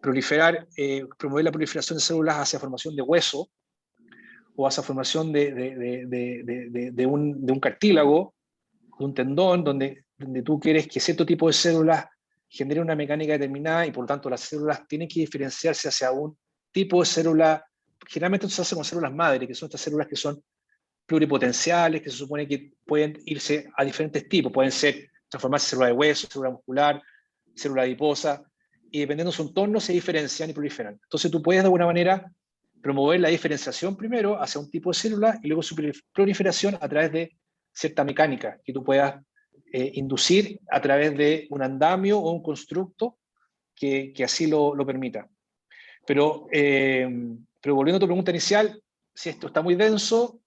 promover la proliferación de células hacia formación de hueso o hacia formación de un cartílago, de un tendón, donde tú quieres que cierto tipo de células genere una mecánica determinada y por lo tanto las células tienen que diferenciarse hacia un tipo de célula. Generalmente esto se hace con células madre, que son estas células que son pluripotenciales, que se supone que pueden irse a diferentes tipos, pueden ser transformarse en célula de hueso, célula muscular, célula adiposa, y dependiendo de su entorno se diferencian y proliferan. Entonces tú puedes de alguna manera promover la diferenciación primero hacia un tipo de célula y luego su proliferación a través de cierta mecánica que tú puedas inducir a través de un andamio o un constructo que así lo permita. Pero volviendo a tu pregunta inicial, si esto está muy denso,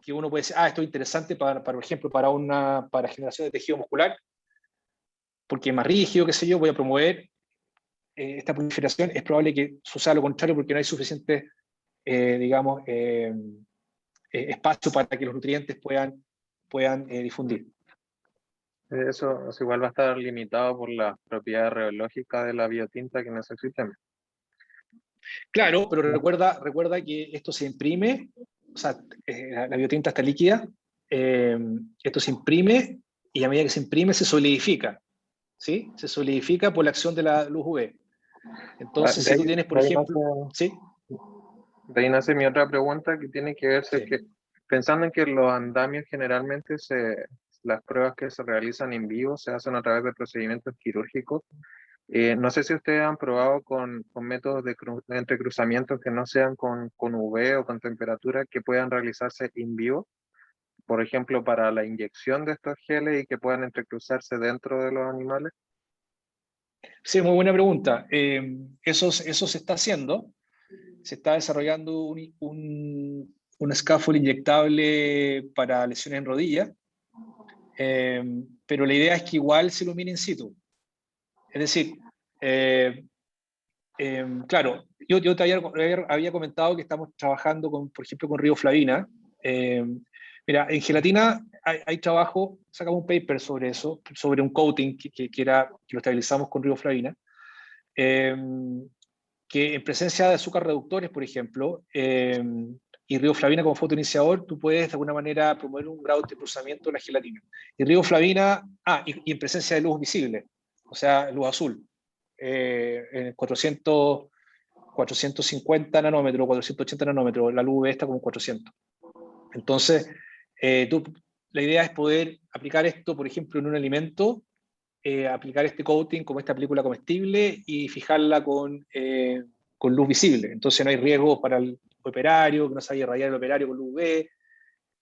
que uno puede decir, esto es interesante por ejemplo, para generación de tejido muscular, porque es más rígido, qué sé yo, voy a promover esta proliferación, es probable que suceda lo contrario porque no hay suficiente, digamos, espacio para que los nutrientes puedan difundir. Eso igual va a estar limitado por las propiedades reológicas de la biotinta que necesitemos. Claro, pero recuerda que esto se imprime, o sea, la biotinta está líquida, esto se imprime y a medida que se imprime se solidifica, ¿sí? Se solidifica por la acción de la luz UV. Entonces, si tú tienes, por ejemplo, ¿sí? De ahí nace mi otra pregunta que tiene que ver, Sí. que pensando en que los andamios generalmente las pruebas que se realizan en vivo se hacen a través de procedimientos quirúrgicos. No sé si ustedes han probado con métodos de entrecruzamiento que no sean con UV o con temperatura que puedan realizarse en vivo, por ejemplo, para la inyección de estos geles y que puedan entrecruzarse dentro de los animales. Sí, muy buena pregunta. Eso se está haciendo. Se está desarrollando un scaffold inyectable para lesiones en rodilla, pero la idea es que igual se ilumine in situ. Es decir, claro, yo te había comentado que estamos trabajando, por ejemplo, con Río Flavina. Mira, en gelatina hay trabajo, sacamos un paper sobre eso, sobre un coating que lo estabilizamos con Río Flavina, que en presencia de azúcar reductores, por ejemplo, y riboflavina como fotoiniciador, tú puedes de alguna manera promover un grado de cruzamiento de la gelatina. Y riboflavina, y en presencia de luz visible, o sea, luz azul, en 450 nanómetros, 480 nanómetros, la luz UV está como 400. Entonces, la idea es poder aplicar esto, por ejemplo, en un alimento, aplicar este coating como esta película comestible y fijarla con luz visible. Entonces no hay riesgo para el operario, que no se vaya a rayar el operario con luz UV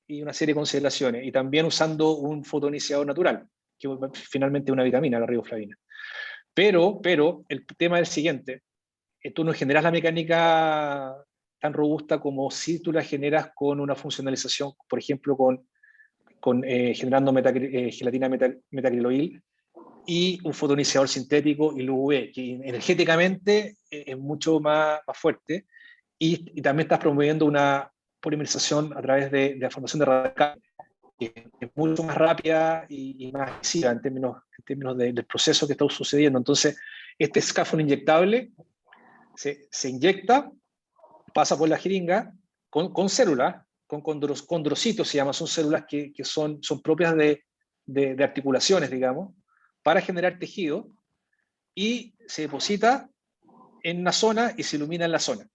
y una serie de consideraciones. Y también usando un fotoiniciador natural, que finalmente es una vitamina, la riboflavina. Pero el tema es el siguiente. Tú no generas la mecánica tan robusta como si tú la generas con una funcionalización, por ejemplo, generando gelatina metacriloil y un fotoiniciador sintético y luz UV, que energéticamente es mucho más fuerte, y también estás promoviendo una polimerización a través de la formación de radicales, que es mucho más rápida y más agresiva en términos del proceso que está sucediendo. Entonces, este scaffold inyectable se inyecta, pasa por la jeringa con células, con condrocitos se llama, son células que son propias de articulaciones, digamos, para generar tejido, y se deposita en una zona y se ilumina en la zona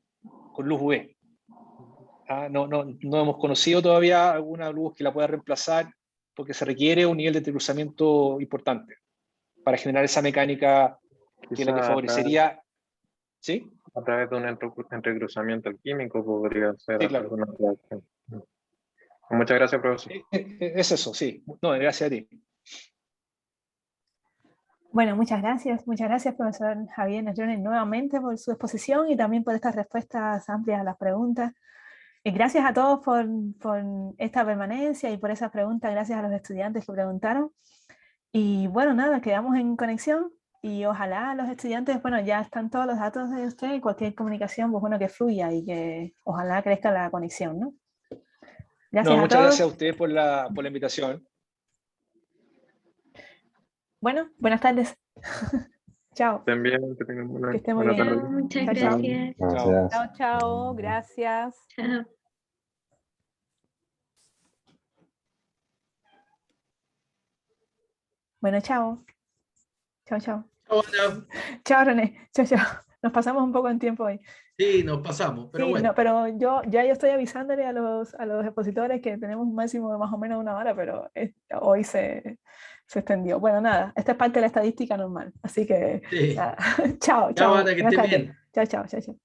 con luz UV. No hemos conocido todavía alguna luz que la pueda reemplazar, porque se requiere un nivel de entrecruzamiento importante para generar esa mecánica que es la que favorecería. ¿Sí? A través de un entrecruzamiento químico podría ser Sí, claro. alguna reacción. Muchas gracias, profesor. Es eso, sí. No, gracias a ti. Bueno, muchas gracias, profesor Javier Nayone, nuevamente por su exposición y también por estas respuestas amplias a las preguntas. Y gracias a todos por esta permanencia y por esas preguntas, gracias a los estudiantes que preguntaron. Y bueno, nada, quedamos en conexión y ojalá los estudiantes, bueno, ya están todos los datos de usted y cualquier comunicación, pues bueno, que fluya y que ojalá crezca la conexión, ¿no? Gracias a muchas todos. gracias a ustedes por la invitación. Bueno, buenas tardes. Chao. Estén bien, que tengan Que estén muy bien. tarde. Muchas Chao, chao. gracias. Chao. Chao, chao. Gracias. Chao. Bueno, chao. Chao, chao. Chao, Ana. Chao, René. Chao, chao. Nos pasamos un poco en tiempo hoy. Sí, nos pasamos, pero Sí, bueno. no, pero yo estoy avisándole a los expositores que tenemos un máximo de más o menos 1 hora, pero hoy se extendió. Bueno, nada, esta es parte de la estadística normal, así que Sí. nada. Chao, Chao, chao. Ana, que Buenas estés tardes. bien. Chao, chao, chao, chao.